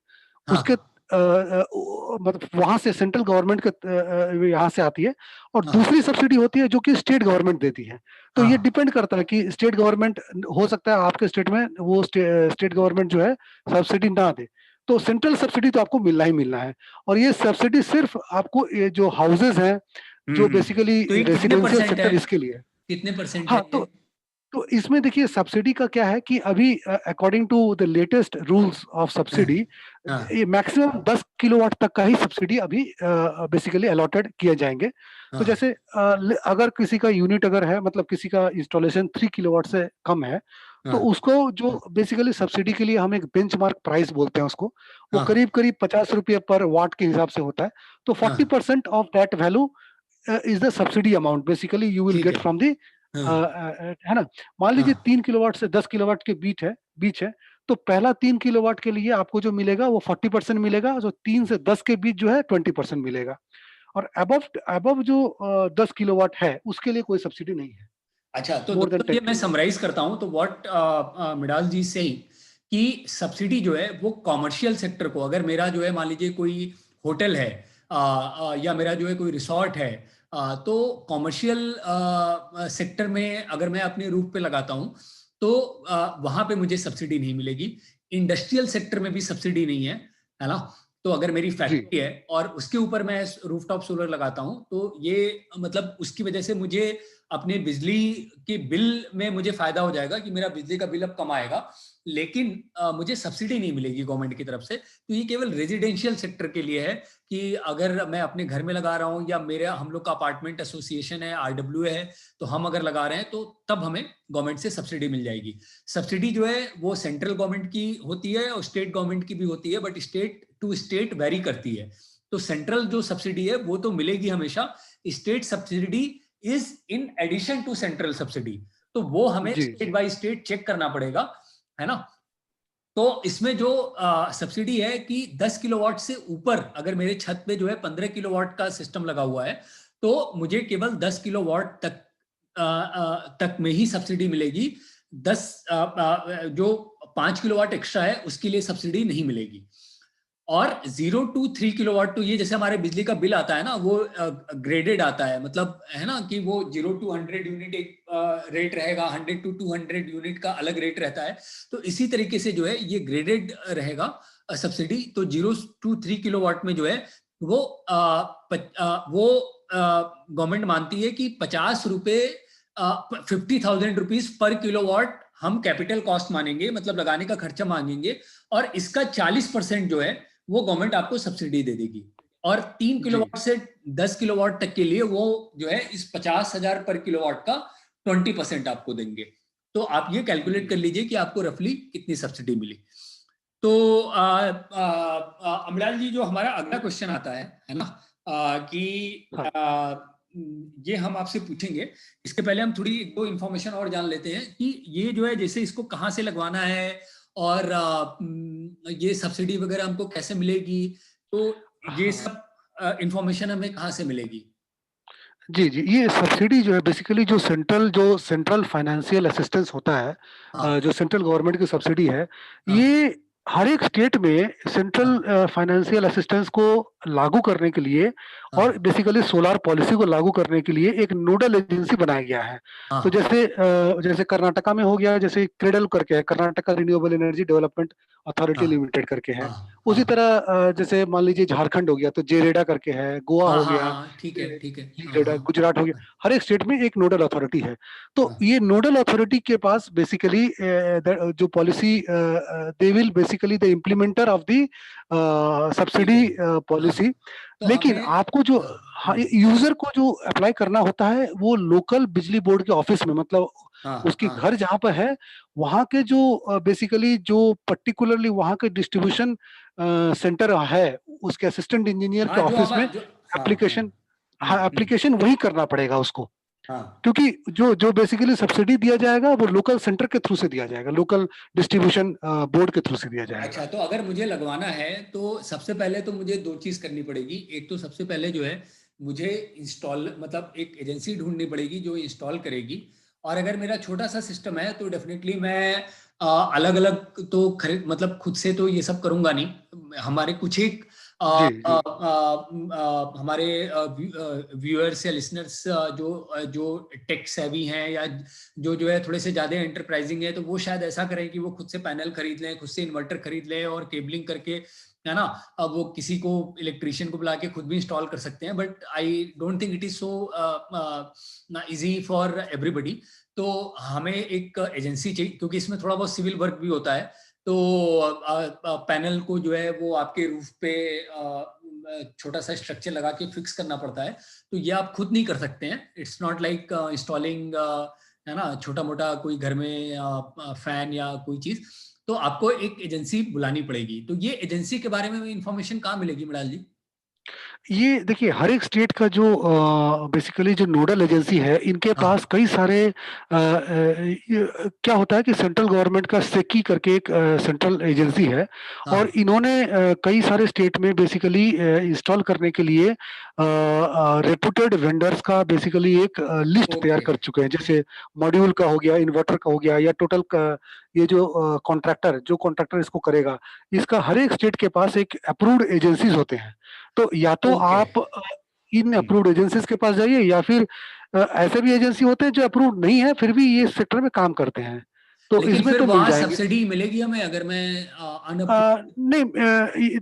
Speaker 1: हाँ।
Speaker 2: उसके मतलब वहां से सेंट्रल गवर्नमेंट के यहाँ से आती है, और
Speaker 1: हाँ
Speaker 2: दूसरी सब्सिडी होती है जो कि स्टेट गवर्नमेंट देती है। तो ये
Speaker 1: हाँ
Speaker 2: डिपेंड करता है कि स्टेट गवर्नमेंट, हो सकता है आपके स्टेट में वो स्टेट गवर्नमेंट जो है सब्सिडी ना दे, तो सेंट्रल सब्सिडी तो आपको मिलना ही मिलना है। और ये सब्सिडी सिर्फ आपको ये जो हाउसेज हैं, जो बेसिकली
Speaker 1: तो ये कितने
Speaker 2: रेसिडेंशियल
Speaker 1: परसेंट है?
Speaker 2: सेक्टर, इसके लिए है।
Speaker 1: कितने परसेंट है
Speaker 2: हाँ,
Speaker 1: ये?
Speaker 2: तो इसमें देखिए सब्सिडी का क्या है कि अभी according to the latest rules of subsidy,
Speaker 1: हाँ
Speaker 2: ये मैक्सिमम 10 किलोवाट तक का ही सब्सिडी अभी बेसिकली अलॉटेड किए जाएंगे। तो
Speaker 1: हाँ
Speaker 2: जैसे अगर किसी का यूनिट अगर है, मतलब किसी का इंस्टॉलेशन 3 किलोवाट से कम है, तो
Speaker 1: हाँ
Speaker 2: उसको जो बेसिकली सब्सिडी के लिए हम एक बेंचमार्क प्राइस बोलते हैं उसको, वो
Speaker 1: हाँ
Speaker 2: करीब करीब 50 रुपये पर वाट के हिसाब से होता है। तो
Speaker 1: हाँ
Speaker 2: 40% of that value is the subsidy amount basically you will
Speaker 1: ठीक
Speaker 2: गेट
Speaker 1: है।
Speaker 2: फ्रॉम द,
Speaker 1: हाँ
Speaker 2: है ना। मान लीजिए
Speaker 1: हाँ
Speaker 2: 3 किलोवाट से 10 किलोवाट के बीच है, तो पहला 3 किलोवाट के लिए आपको जो मिलेगा वो 40% मिलेगा, जो 3 से 10 के बीच जो है 20% मिलेगा। और अबव अबव जो 10 किलोवाट है उसके लिए कोई सब्सिडी नहीं है,
Speaker 1: अच्छा, तो
Speaker 2: मोर देन
Speaker 1: दोस्तों
Speaker 2: टेन
Speaker 1: ये मैं
Speaker 2: किलोवाट
Speaker 1: समराइज करता हूं, तो व्हाट मिडाल जी से कि सब्सिडी जो है वो कॉमर्शियल सेक्टर को, अगर मेरा जो है मान लीजिए कोई होटल है या मेरा जो है कोई रिसोर्ट है, तो कॉमर्शियल सेक्टर में अगर मैं अपने रूफ पे लगाता हूं तो वहां पे मुझे सब्सिडी नहीं मिलेगी। इंडस्ट्रियल सेक्टर में भी सब्सिडी नहीं है ना। तो अगर मेरी
Speaker 2: जी
Speaker 1: फैक्ट्री है और उसके ऊपर मैं रूफटॉप सोलर लगाता हूं, तो ये मतलब उसकी वजह से मुझे अपने बिजली के बिल में मुझे फायदा हो जाएगा कि मेरा बिजली का बिल अब कम आएगा, लेकिन मुझे सब्सिडी नहीं मिलेगी गवर्नमेंट की तरफ से। तो ये केवल रेजिडेंशियल सेक्टर के लिए है कि अगर मैं अपने घर में लगा रहा हूँ या मेरे हम लोग का अपार्टमेंट एसोसिएशन है, आरडब्ल्यू है, तो हम अगर लगा रहे हैं तो तब हमें गवर्नमेंट से सब्सिडी मिल जाएगी। सब्सिडी जो है वो सेंट्रल गवर्नमेंट की होती है और स्टेट गवर्नमेंट की भी होती है, but state to state vary करती है। तो सेंट्रल जो सब्सिडी है वो तो मिलेगी हमेशा। State subsidy is in addition to central subsidy, तो वो हमें
Speaker 2: जी
Speaker 1: स्टेट बाय स्टेट चेक करना पड़ेगा, है ना। तो इसमें जो सब्सिडी है कि 10 किलोवाट से ऊपर अगर मेरे छत पे जो है 15 किलोवाट का सिस्टम लगा हुआ है, तो मुझे केवल 10 किलोवाट तक में ही सब्सिडी मिलेगी। 10 जो 5 किलोवाट एक्स्ट्रा है उसके लिए सब्सिडी नहीं मिलेगी। और 0 to 3 किलोवाट, तो ये जैसे हमारे बिजली का बिल आता है ना, वो ग्रेडेड आता है, मतलब है ना कि वो 0 to 100 यूनिट एक रेट रहेगा, 100 to 200 यूनिट का अलग रेट रहता है। तो इसी तरीके से जो है ये ग्रेडेड रहेगा सब्सिडी। तो 0 to 3 किलोवाट में जो है वो वो गवर्नमेंट मानती है कि 50 रुपए 50,000 रुपीज पर किलोवाट हम कैपिटल कॉस्ट मानेंगे, मतलब लगाने का खर्चा मांगेंगे, और इसका 40% जो है वो गवर्नमेंट आपको सब्सिडी दे देगी। और 3 किलोवाट से 10 किलोवाट तक के लिए वो जो है इस 50,000 पर किलोवाट का 20% आपको देंगे। तो आप ये कैलकुलेट कर लीजिए कि आपको रफली कितनी सब्सिडी मिली। तो अमलाल जी, जो हमारा अगला क्वेश्चन आता है ना, कि
Speaker 2: हाँ
Speaker 1: ये हम आपसे पूछेंगे। इसके पहले हम थोड़ी एक दो इंफॉर्मेशन और जान लेते हैं कि ये जो है जैसे इसको कहाँ से लगवाना है और ये सब्सिडी वगैरह हमको कैसे मिलेगी, तो ये
Speaker 2: हाँ
Speaker 1: सब इंफॉर्मेशन हमें कहाँ से मिलेगी?
Speaker 2: जी जी, ये सब्सिडी जो है बेसिकली जो सेंट्रल फाइनेंशियल असिस्टेंस होता है,
Speaker 1: हाँ
Speaker 2: जो सेंट्रल गवर्नमेंट की सब्सिडी है,
Speaker 1: हाँ
Speaker 2: ये हर एक स्टेट में
Speaker 1: हाँ
Speaker 2: सेंट्रल फाइनेंशियल असिस्टेंस को लागू करने के लिए और
Speaker 1: हाँ
Speaker 2: बेसिकली सोलार पॉलिसी को लागू करने के लिए एक नोडल एजेंसी बनाया गया है। तो
Speaker 1: हाँ
Speaker 2: जैसे कर्नाटका में हो गया, जैसे क्रेडल करके है, Karnataka renewable energy development authority
Speaker 1: हाँ
Speaker 2: लिमिटेड करके है।
Speaker 1: हाँ
Speaker 2: उसी
Speaker 1: हाँ
Speaker 2: तरह जैसे मान लीजिए झारखंड हो गया तो जेरेडा करके है, गोवा
Speaker 1: हाँ
Speaker 2: हो
Speaker 1: हाँ
Speaker 2: गया,
Speaker 1: हाँ, ठीक है ठीक है, हाँ
Speaker 2: जेरेडा,
Speaker 1: हाँ
Speaker 2: गुजरात हो गया। हर एक स्टेट में एक नोडल अथॉरिटी है। तो
Speaker 1: हाँ
Speaker 2: ये नोडल अथॉरिटी के पास बेसिकली जो policy, they will basically the implementer of the
Speaker 1: ठीक है।
Speaker 2: सब्सिडी
Speaker 1: हाँ,
Speaker 2: पॉलिसी।
Speaker 1: तो
Speaker 2: लेकिन
Speaker 1: हमें
Speaker 2: आपको जो,
Speaker 1: हाँ
Speaker 2: हाँ, यूजर को जो अप्लाई करना होता है वो लोकल बिजली बोर्ड के ऑफिस में, मतलब
Speaker 1: हाँ
Speaker 2: उसकी
Speaker 1: हाँ
Speaker 2: घर जहाँ पर है, वहाँ के जो बेसिकली जो पर्टिकुलरली वहाँ के डिस्ट्रीब्यूशन सेंटर है, उसके असिस्टेंट इंजीनियर के
Speaker 1: हाँ, जो
Speaker 2: ऑफिस में
Speaker 1: हमारा जो हाँ हाँ
Speaker 2: एप्लीकेशन, हाँ,
Speaker 1: हम्म,
Speaker 2: एप्लीकेशन वही करना पड़ेगा उसको।
Speaker 1: हाँ।
Speaker 2: क्योंकि जो जो बेसिकली सब्सिडी दिया जाएगा वो लोकल सेंटर के थ्रू से दिया जाएगा, लोकल डिस्ट्रीब्यूशन बोर्ड के थ्रू से दिया
Speaker 1: अच्छा,
Speaker 2: जाएगा।
Speaker 1: तो अगर मुझे लगवाना है तो सबसे पहले तो मुझे दो चीज करनी पड़ेगी। एक तो सबसे पहले जो है मुझे इंस्टॉल मतलब एक एजेंसी ढूंढनी पड़ेगी जो इंस्टॉल करेगी। और अगर मेरा छोटा सा सिस्टम है तो डेफिनेटली मैं अलग अलग तो खरीद मतलब खुद से तो ये सब करूंगा नहीं। हमारे कुछ एक
Speaker 2: जी जी।
Speaker 1: हमारे व्यूअर्स या लिसनर्स जो जो टेक सेवी हैं या जो है थोड़े से ज्यादा एंटरप्राइजिंग है, तो वो शायद ऐसा करें कि वो खुद से पैनल खरीद लें, खुद से इन्वर्टर खरीद लें और केबलिंग करके, है ना, अब वो किसी को इलेक्ट्रिशियन को बुला के खुद भी इंस्टॉल कर सकते हैं। But I don't think it is so easy for everybody. तो हमें एक एजेंसी चाहिए, क्योंकि इसमें थोड़ा बहुत सिविल वर्क भी होता है। तो पैनल को जो है वो आपके रूफ पे छोटा सा स्ट्रक्चर लगा के फिक्स करना पड़ता है। तो ये आप खुद नहीं कर सकते हैं। इट्स नॉट लाइक इंस्टॉलिंग, है ना, छोटा मोटा कोई घर में फैन या कोई चीज। तो आपको एक एजेंसी बुलानी पड़ेगी। तो ये एजेंसी के बारे में इंफॉर्मेशन कहाँ मिलेगी मृणाल जी?
Speaker 2: ये देखिए, हर एक स्टेट का जो बेसिकली जो नोडल एजेंसी है, इनके पास
Speaker 1: हाँ
Speaker 2: कई सारे क्या होता है कि सेंट्रल गवर्नमेंट का सेकी करके एक सेंट्रल एजेंसी है, और
Speaker 1: हाँ।
Speaker 2: इन्होंने कई सारे स्टेट में बेसिकली इंस्टॉल करने के लिए रेपुटेड वेंडर्स का बेसिकली एक लिस्ट तैयार
Speaker 1: ओके
Speaker 2: कर चुके हैं। जैसे मॉड्यूल का हो गया, इन्वर्टर का हो गया, या टोटल का ये जो कॉन्ट्रैक्टर इसको करेगा, इसका हर एक स्टेट के पास एक अप्रूव्ड एजेंसीज होते हैं। तो या तो
Speaker 1: ओके।
Speaker 2: आप इन अप्रूव्ड एजेंसीज के पास जाइए, या फिर ऐसे भी एजेंसी होते हैं जो अप्रूव्ड नहीं है फिर भी ये सेक्टर में काम करते हैं, तो
Speaker 1: लेकिन
Speaker 2: इसमें
Speaker 1: फिर
Speaker 2: तो मिल
Speaker 1: वहां
Speaker 2: जाएंगे।
Speaker 1: सब्सिडी मिलेगी हमें अगर मैं अनअप्रूव?
Speaker 2: नहीं,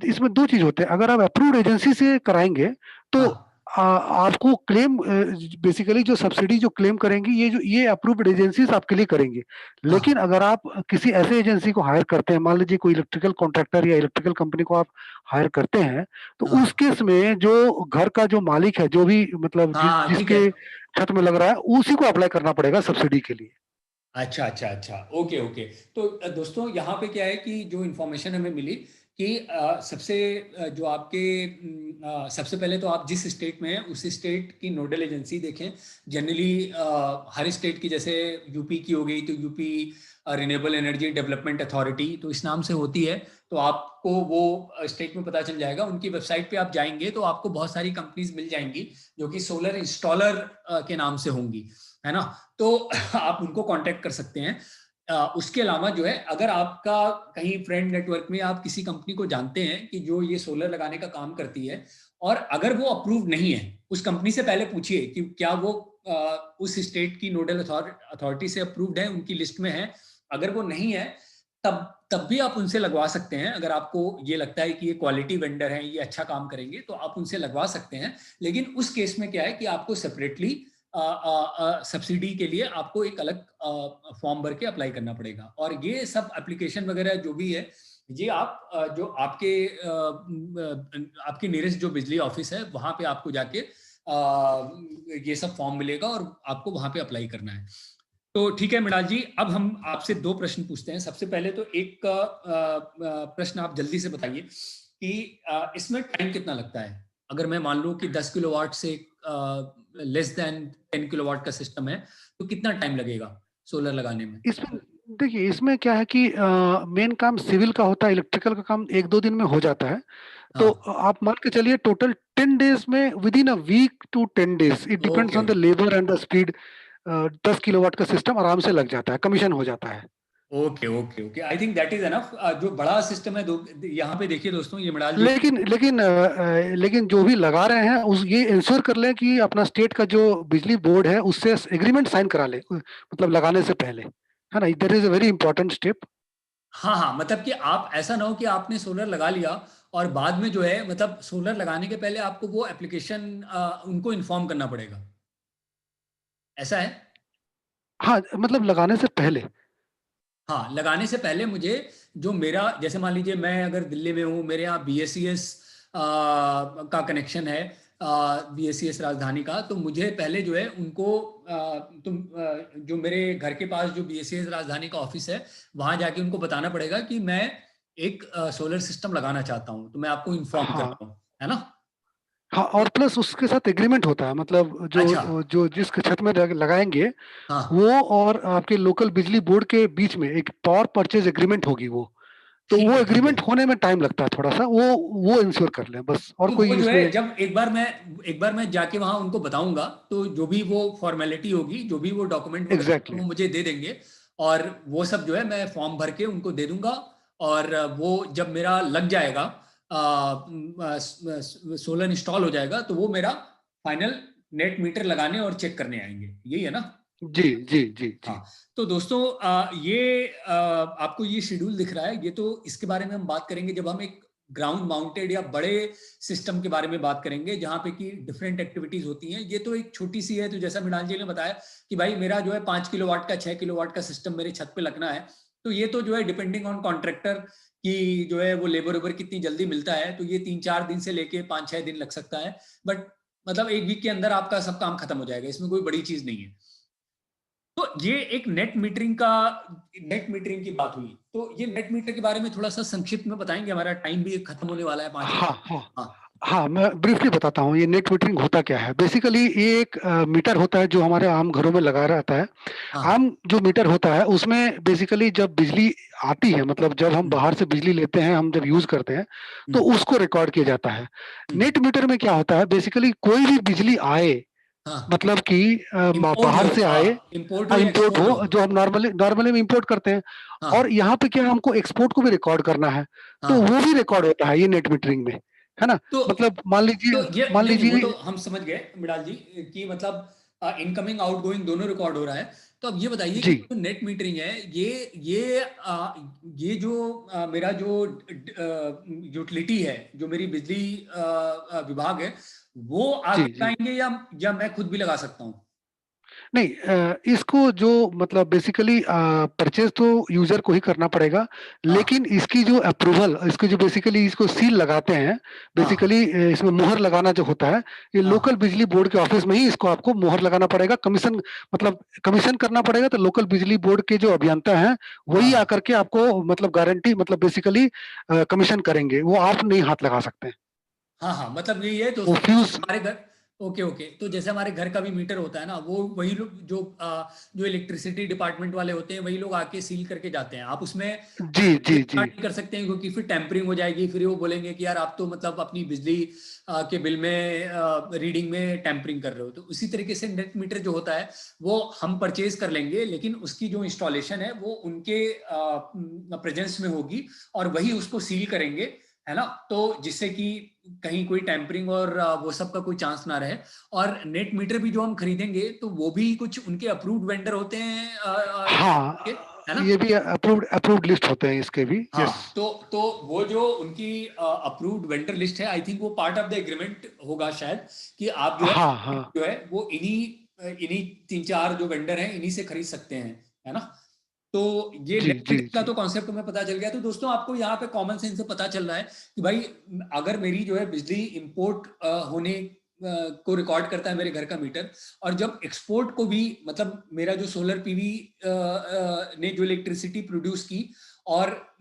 Speaker 2: इसमें दो चीज होते हैं। अगर आप अप्रूव्ड एजेंसी से कराएंगे तो
Speaker 1: हाँ
Speaker 2: आपको क्लेम बेसिकली जो सब्सिडी जो क्लेम करेंगी, ये अप्रूव्ड एजेंसीज आपके लिए करेंगी। लेकिन
Speaker 1: हाँ
Speaker 2: अगर आप किसी ऐसे एजेंसी को हायर करते हैं, मान लीजिए कोई इलेक्ट्रिकल कॉन्ट्रैक्टर या इलेक्ट्रिकल कंपनी को आप हायर करते हैं, तो उस
Speaker 1: हाँ
Speaker 2: केस में जो घर का जो मालिक है, जो भी मतलब
Speaker 1: हाँ, ठीक है।
Speaker 2: जिसके छत में लग रहा है, उसी को अप्लाई करना पड़ेगा सब्सिडी के लिए।
Speaker 1: अच्छा अच्छा अच्छा, ओके ओके। तो दोस्तों यहाँ पे क्या है कि जो इन्फॉर्मेशन हमें मिली कि सबसे जो आपके सबसे पहले तो आप जिस स्टेट में हैं उस स्टेट की नोडल एजेंसी देखें। जनरली हर स्टेट की, जैसे यूपी की हो गई तो UP renewable energy development authority, तो इस नाम से होती है। तो आपको वो स्टेट में पता चल जाएगा। उनकी वेबसाइट पे आप जाएंगे तो आपको बहुत सारी कंपनीज मिल जाएंगी जो कि सोलर इंस्टॉलर के नाम से होंगी, है ना। तो आप उनको कांटेक्ट कर सकते हैं। उसके अलावा जो है, अगर आपका कहीं फ्रेंड नेटवर्क में आप किसी कंपनी को जानते हैं कि जो ये सोलर लगाने का काम करती है, और अगर वो अप्रूव नहीं है, उस कंपनी से पहले पूछिए कि क्या वो उस स्टेट की नोडल अथॉरिटी से अप्रूव्ड है, उनकी लिस्ट में है। अगर वो नहीं है, तब तब भी आप उनसे लगवा सकते हैं। अगर आपको ये लगता है कि ये क्वालिटी वेंडर हैं, ये अच्छा काम करेंगे, तो आप उनसे लगवा सकते हैं। लेकिन उस केस में क्या है कि आपको सेपरेटली सब्सिडी के लिए आपको एक अलग फॉर्म भर के अप्लाई करना पड़ेगा। और ये सब एप्लीकेशन वगैरह जो भी है, ये आप जो आपके नियरेस्ट जो बिजली ऑफिस है वहां पे आपको जाके ये सब फॉर्म मिलेगा और आपको वहां पे अप्लाई करना है। तो ठीक है मृणाल जी, अब हम आपसे दो प्रश्न पूछते हैं। सबसे पहले तो एक प्रश्न आप जल्दी से बताइए कि इसमें टाइम कितना लगता है। अगर मैं मान लूं कि 10 किलोवाट से लेस देन 10 किलोवाट का सिस्टम है, तो कितना टाइम लगेगा सोलर लगाने में?
Speaker 2: इसमें देखिए, इसमें क्या है कि मेन काम सिविल का होता है, इलेक्ट्रिकल का काम 1-2 दिन में हो जाता है। तो
Speaker 1: हाँ।
Speaker 2: आप मान के चलिए टोटल 10 डेज में, within a week to 10 days, it depends
Speaker 1: okay
Speaker 2: on the labour and the speed, 10 kilowatt का सिस्टम आराम से लग जाता है, कमीशन हो जाता है।
Speaker 1: Okay okay okay, I think that is enough. जो बड़ा सिस्टम है, यहाँ पे देखिए दोस्तों, ये मृणाल जो
Speaker 2: लेकिन जो भी लगा रहे हैं उस ये इंश्योर कर लें कि अपना स्टेट का जो बिजली बोर्ड है उससे एग्रीमेंट साइन करा ले, मतलब लगाने से पहले, है ना। That is a very important step.
Speaker 1: हाँ हाँ, मतलब कि आप ऐसा ना हो कि आपने सोलर लगा लिया और बाद में जो है, मतलब सोलर लगाने के पहले आपको वो एप्लीकेशन उनको इन्फॉर्म करना पड़ेगा, ऐसा है?
Speaker 2: हाँ, मतलब लगाने से पहले।
Speaker 1: हाँ, लगाने से पहले मुझे, जो मेरा, जैसे मान लीजिए मैं अगर दिल्ली में हूँ, मेरे यहाँ बीएससीएस का कनेक्शन है, बीएससीएस राजधानी का, तो मुझे पहले जो है उनको जो मेरे घर के पास जो बीएससीएस राजधानी का ऑफिस है, वहां जाके उनको बताना पड़ेगा कि मैं एक सोलर सिस्टम लगाना चाहता हूँ, तो मैं आपको इन्फॉर्म कर
Speaker 2: हाँ
Speaker 1: रहा हूँ, है ना।
Speaker 2: हाँ, और प्लस उसके साथ एग्रीमेंट होता है, मतलब
Speaker 1: अच्छा।
Speaker 2: जो जो जिस छत में लगाएंगे,
Speaker 1: हाँ,
Speaker 2: वो और आपके लोकल बिजली बोर्ड के बीच में एक पावर परचेज एग्रीमेंट होगी वो। तो
Speaker 1: ठीक
Speaker 2: वो
Speaker 1: है ठीक है।
Speaker 2: एग्रीमेंट होने में टाइम लगता है थोड़ा सा, वो इंश्योर कर लें बस, और
Speaker 1: तो वो
Speaker 2: कोई
Speaker 1: जो है,
Speaker 2: इसमें।
Speaker 1: जब एक बार मैं जाके वहां उनको बताऊंगा, तो जो भी वो फॉर्मेलिटी होगी, जो भी वो डॉक्यूमेंट वगैरह
Speaker 2: एग्जैक्टली।
Speaker 1: वो मुझे दे देंगे। और वो सब जो है मैं फॉर्म भर के उनको दे दूंगा। और वो जब मेरा लग जाएगा, सोलर इंस्टॉल हो जाएगा तो वो मेरा फाइनल नेट मीटर लगाने और चेक करने आएंगे, यही है ना?
Speaker 2: जी जी जी जी।
Speaker 1: हाँ। तो दोस्तों ये आपको ये शेड्यूल दिख रहा है, ये तो इसके बारे में हम बात करेंगे जब हम एक ग्राउंड माउंटेड या बड़े सिस्टम के बारे में बात करेंगे जहां पे कि डिफरेंट एक्टिविटीज होती हैं। ये तो एक छोटी सी है, तो जैसा मृणाल जी ने बताया कि भाई मेरा जो है 5 किलोवाट का 6 किलोवाट का सिस्टम मेरे छत पे लगना है, तो ये तो जो है डिपेंडिंग ऑन कॉन्ट्रैक्टर की जो है वो लेबर वेबर कितनी जल्दी मिलता है, तो ये 3-4 दिन से लेके 5-6 दिन लग सकता है, बट मतलब एक वीक के अंदर आपका सब काम खत्म हो जाएगा, इसमें कोई बड़ी चीज नहीं है। तो ये एक नेट मीटरिंग की बात हुई। तो ये नेट मीटर के बारे में थोड़ा सा संक्षिप्त में बताएंगे, हमारा टाइम भी खत्म होने वाला है 5 मिनट।
Speaker 2: हाँ हाँ
Speaker 1: हाँ
Speaker 2: हाँ, मैं ब्रीफली बताता हूँ ये नेट मीटरिंग होता क्या है। बेसिकली ये एक मीटर होता है जो हमारे आम घरों में लगा रहता है।
Speaker 1: हाँ।
Speaker 2: आम जो मीटर होता है उसमें बेसिकली जब बिजली आती है, मतलब जब हम
Speaker 1: हम्म,
Speaker 2: बाहर से बिजली लेते हैं, हम जब यूज करते हैं तो
Speaker 1: हम्म,
Speaker 2: उसको रिकॉर्ड किया जाता है।
Speaker 1: हम्म,
Speaker 2: नेट मीटर में क्या होता है, बेसिकली कोई भी बिजली आए,
Speaker 1: हाँ।
Speaker 2: मतलब कि
Speaker 1: इम्पोर्ट
Speaker 2: बाहर
Speaker 1: हो,
Speaker 2: से आए,
Speaker 1: इम्पोर्ट हो या
Speaker 2: इंपोर्ट
Speaker 1: एक्सपोर्ट हो।
Speaker 2: हो, जो हम नॉर्मली नॉर्मली में इंपोर्ट करते हैं, और
Speaker 1: हाँ
Speaker 2: यहाँ पे क्या है, हमको एक्सपोर्ट को भी रिकॉर्ड करना है, तो
Speaker 1: हाँ।
Speaker 2: वो भी रिकॉर्ड होता है ये नेट मीटरिंग में, है ना।
Speaker 1: तो
Speaker 2: मतलब मान लीजिए,
Speaker 1: तो ये
Speaker 2: मान
Speaker 1: नहीं नहीं, वो
Speaker 2: लीजिए।
Speaker 1: तो हम समझ गए मृणाल जी कि मतलब इनकमिंग आउटगोइंग दोनों रिकॉर्ड हो रहा है। तो अब ये बताइए कि
Speaker 2: जी
Speaker 1: जो नेट मीटरिंग है, ये जो मेरा जो यूटिलिटी है, जो मेरी बिजली विभाग है, वो
Speaker 2: जी
Speaker 1: आगे
Speaker 2: जी।
Speaker 1: लगाएंगे या मैं खुद भी लगा सकता हूँ?
Speaker 2: नहीं, इसको जो मतलब बेसिकली परचेज तो यूजर को ही करना पड़ेगा,
Speaker 1: हाँ
Speaker 2: लेकिन इसकी जो अप्रूवल, इसकी जो बेसिकली इसको सील लगाते हैं,
Speaker 1: हाँ हाँ
Speaker 2: बेसिकली इसमें मुहर लगाना जो होता है, ये लोकल
Speaker 1: हाँ
Speaker 2: बिजली बोर्ड के ऑफिस में ही इसको आपको मुहर लगाना पड़ेगा। कमीशन, मतलब कमीशन करना पड़ेगा, तो लोकल बिजली बोर्ड के जो अभियंता हैं वही
Speaker 1: हाँ
Speaker 2: आकर के आपको मतलब गारंटी, मतलब बेसिकली कमीशन करेंगे, वो आप नहीं हाथ लगा सकते हैं।
Speaker 1: हाँ हाँ। मतलब यही है
Speaker 2: वो
Speaker 1: दोस्तों,
Speaker 2: फ्यूज।
Speaker 1: हमारे घर, ओके ओके, तो जैसे हमारे घर का भी मीटर होता है ना, वो वही लोग जो इलेक्ट्रिसिटी डिपार्टमेंट वाले होते हैं वही लोग आके सील करके जाते हैं। आप उसमें
Speaker 2: जी जी जी।
Speaker 1: नहीं कर सकते हैं क्योंकि फिर टेम्परिंग हो जाएगी, फिर वो बोलेंगे कि यार आप तो मतलब अपनी बिजली के बिल में रीडिंग में टेम्परिंग कर रहे हो। तो उसी तरीके से नेट मीटर जो होता है वो हम परचेज कर लेंगे, लेकिन उसकी जो इंस्टॉलेशन है वो उनके प्रेजेंस में होगी और वही उसको सील करेंगे, है ना। तो जिससे कि कहीं कोई टैंपरिंग और वो सब का कोई चांस ना रहे। और नेट मीटर भी जो हम खरीदेंगे तो वो भी कुछ उनके अप्रूव्ड वेंडर होते हैं,
Speaker 2: हाँ,
Speaker 1: है ना।
Speaker 2: ये भी अप्रूव्ड अप्रूव्ड लिस्ट होते हैं इसके भी, यस।
Speaker 1: हाँ। तो वो जो उनकी अप्रूव्ड वेंडर लिस्ट है, आई थिंक वो पार्ट ऑफ द एग्रीमेंट होगा शायद, कि आप
Speaker 2: हाँ हाँ।
Speaker 1: जो है वो इन्हीं इन्हीं 3-4 जो वेंडर हैं इन्हीं से खरीद सकते हैं, है ना। तो ये
Speaker 2: जी
Speaker 1: नेट
Speaker 2: जी
Speaker 1: मीटर का
Speaker 2: जी।
Speaker 1: तो कॉन्सेप्ट में पता चल गया। तो दोस्तों आपको यहाँ पे कॉमन सेंस से पता चल रहा है कि भाई अगर मेरी जो है बिजली इंपोर्ट होने को रिकॉर्ड करता है मेरे घर का मीटर, और जब एक्सपोर्ट को भी, मतलब मेरा जो सोलर पीवी ने जो इलेक्ट्रिसिटी प्रोड्यूस की, और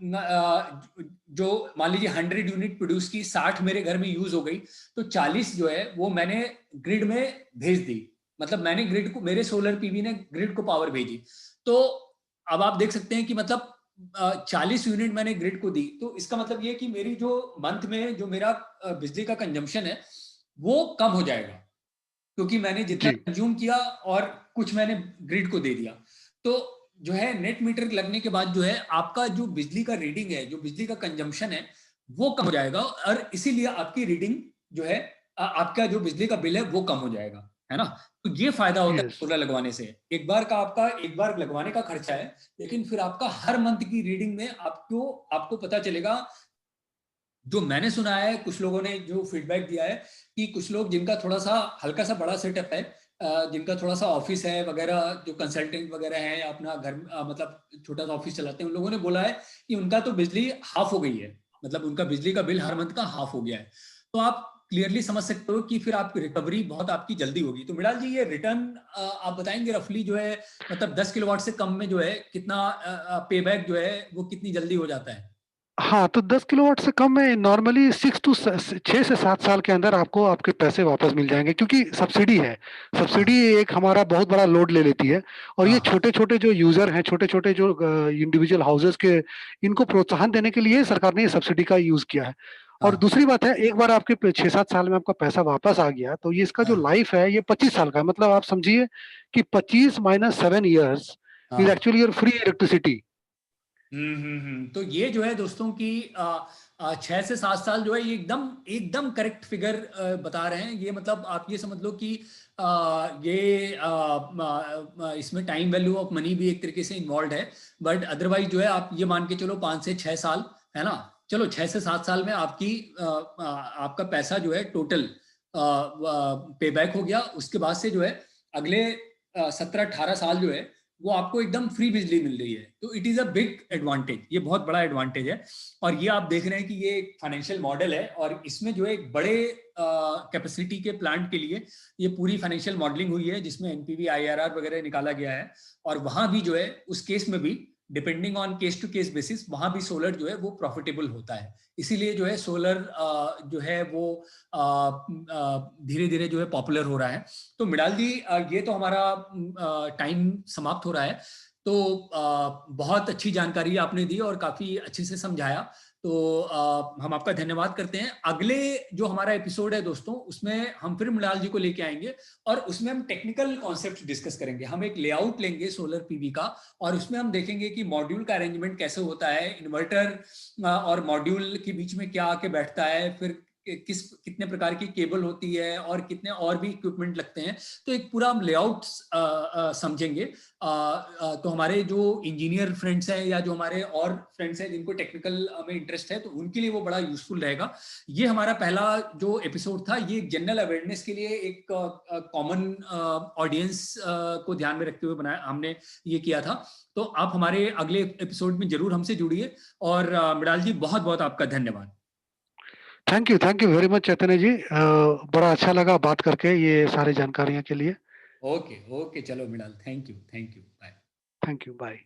Speaker 1: जो मान लीजिए 100 यूनिट प्रोड्यूस की, 60 मेरे घर में यूज हो गई, तो 40 जो है वो मैंने ग्रिड में भेज दी। मतलब मैंने ग्रिड को, मेरे सोलर पीवी ने ग्रिड को पावर भेजी। तो अब आप देख सकते हैं कि मतलब 40 यूनिट मैंने ग्रिड को दी, तो इसका मतलब ये कि मेरी जो मंथ में जो मेरा बिजली का कंजम्पशन है वो कम हो जाएगा, क्योंकि मैंने जितना
Speaker 2: जी
Speaker 1: कंज्यूम किया और कुछ मैंने ग्रिड को दे दिया। तो जो है नेट मीटर लगने के बाद जो है आपका जो बिजली का रीडिंग है, जो बिजली का कंजम्पशन है वो कम हो जाएगा, और इसीलिए आपकी रीडिंग जो है आपका जो बिजली का बिल है वो कम हो जाएगा, है ना। तो ये फायदा होता है
Speaker 2: यस।
Speaker 1: सोलर लगवाने से। एक बार का आपका एक बार लगवाने का खर्चा है, लेकिन फिर आपका हर मंथ की रीडिंग में आपको आपको पता चलेगा। जो मैंने सुना है, कुछ लोगों ने जो फीडबैक दिया है कि कुछ लोग जिनका थोड़ा सा हल्का सा बड़ा सेटअप है, जिनका थोड़ा सा ऑफिस है वगैरह, जो कंसल्टेंट वगैरह हैं या अपना घर मतलब छोटा सा ऑफिस चलाते हैं, उन लोगों ने बोला है कि उनका तो बिजली हाफ हो गई है, मतलब उनका बिजली का बिल हर मंथ का हाफ हो गया है। तो आप क्लियरली समझ सकते हो कि फिर आपकी रिकवरी बहुत आपकी जल्दी होगी। तो मृणाल जी, ये रिटर्न आप बताएंगे रफली जो है, मतलब 10 किलोवाट से कम में जो है कितना पे बैक जो है वो कितनी जल्दी हो जाता है?
Speaker 2: हाँ, तो 10 किलोवाट से कम में नॉर्मली 6 से 7 साल के अंदर आपको आपके पैसे वापस मिल जाएंगे, क्योंकि सब्सिडी है। सब्सिडी
Speaker 1: हाँ
Speaker 2: एक हमारा बहुत बड़ा लोड ले लेती है, और ये
Speaker 1: हाँ
Speaker 2: छोटे छोटे जो यूजर हैं, छोटे छोटे जो इंडिविजुअल हाउसेस के, इनको प्रोत्साहन देने के लिए सरकार ने ये सब्सिडी का यूज किया है। और
Speaker 1: हाँ
Speaker 2: दूसरी बात है, एक बार आपके 6-7 साल में आपका पैसा वापस आ गया, तो ये इसका जो
Speaker 1: हाँ
Speaker 2: लाइफ है ये 25 साल का है। मतलब आप समझिए कि 25 - 7 years इज
Speaker 1: हाँ।
Speaker 2: Actually your free electricity.
Speaker 1: तो ये जो है दोस्तों की 6 से 7 साल जो है ये एकदम एकदम करेक्ट फिगर बता रहे हैं। ये मतलब आप ये समझ लो कि इसमें टाइम वैल्यू ऑफ मनी भी एक तरीके से इन्वॉल्व है, बट अदरवाइज जो है आप ये मान के चलो 5 से 6 साल, है ना, चलो 6 से 7 साल में आपका पैसा जो है टोटल पे बैक हो गया। उसके बाद से जो है अगले 17-18 साल जो है वो आपको एकदम फ्री बिजली मिल रही है। तो it is a big advantage, ये बहुत बड़ा एडवांटेज है। और ये आप देख रहे हैं कि ये एक फाइनेंशियल मॉडल है और इसमें जो है एक बड़े कैपेसिटी के प्लांट के लिए ये पूरी फाइनेंशियल मॉडलिंग हुई है, जिसमें एनपीवी आईआरआर वगैरह निकाला गया है। और वहां भी जो है उस केस में भी depending on case to case basis वहां भी सोलर जो है वो प्रॉफिटेबल होता है। इसीलिए जो है सोलर जो है वो धीरे धीरे जो है पॉपुलर हो रहा है। तो मृणाल जी, ये तो हमारा टाइम समाप्त हो रहा है। तो बहुत अच्छी जानकारी आपने दी और काफी अच्छे से समझाया। तो हम आपका धन्यवाद करते हैं। अगले जो हमारा एपिसोड है दोस्तों, उसमें हम फिर मृणाल जी को लेके आएंगे और उसमें हम टेक्निकल कॉन्सेप्ट डिस्कस करेंगे। हम एक लेआउट लेंगे सोलर पीवी का और उसमें हम देखेंगे कि मॉड्यूल का अरेंजमेंट कैसे होता है, इन्वर्टर और मॉड्यूल के बीच में क्या आके बैठता है, फिर कितने प्रकार की केबल होती है और कितने और भी इक्विपमेंट लगते हैं। तो एक पूरा हम लेआउट समझेंगे। तो हमारे जो इंजीनियर फ्रेंड्स हैं या जो हमारे और फ्रेंड्स हैं जिनको टेक्निकल में इंटरेस्ट है, तो उनके लिए वो बड़ा यूजफुल रहेगा। ये हमारा पहला जो एपिसोड था, ये जनरल अवेयरनेस के लिए एक कॉमन ऑडियंस को ध्यान में रखते हुए बनाया हमने, ये किया था। तो आप हमारे अगले एपिसोड में जरूर हमसे जुड़िए। और मृणाल जी, बहुत बहुत आपका धन्यवाद।
Speaker 2: Thank you very much Chaitanya ji, बड़ा अच्छा लगा बात करके ये सारी जानकारियों के लिए।
Speaker 1: ओके ओके, चलो Mrinal, thank you bye.
Speaker 2: Thank you, bye.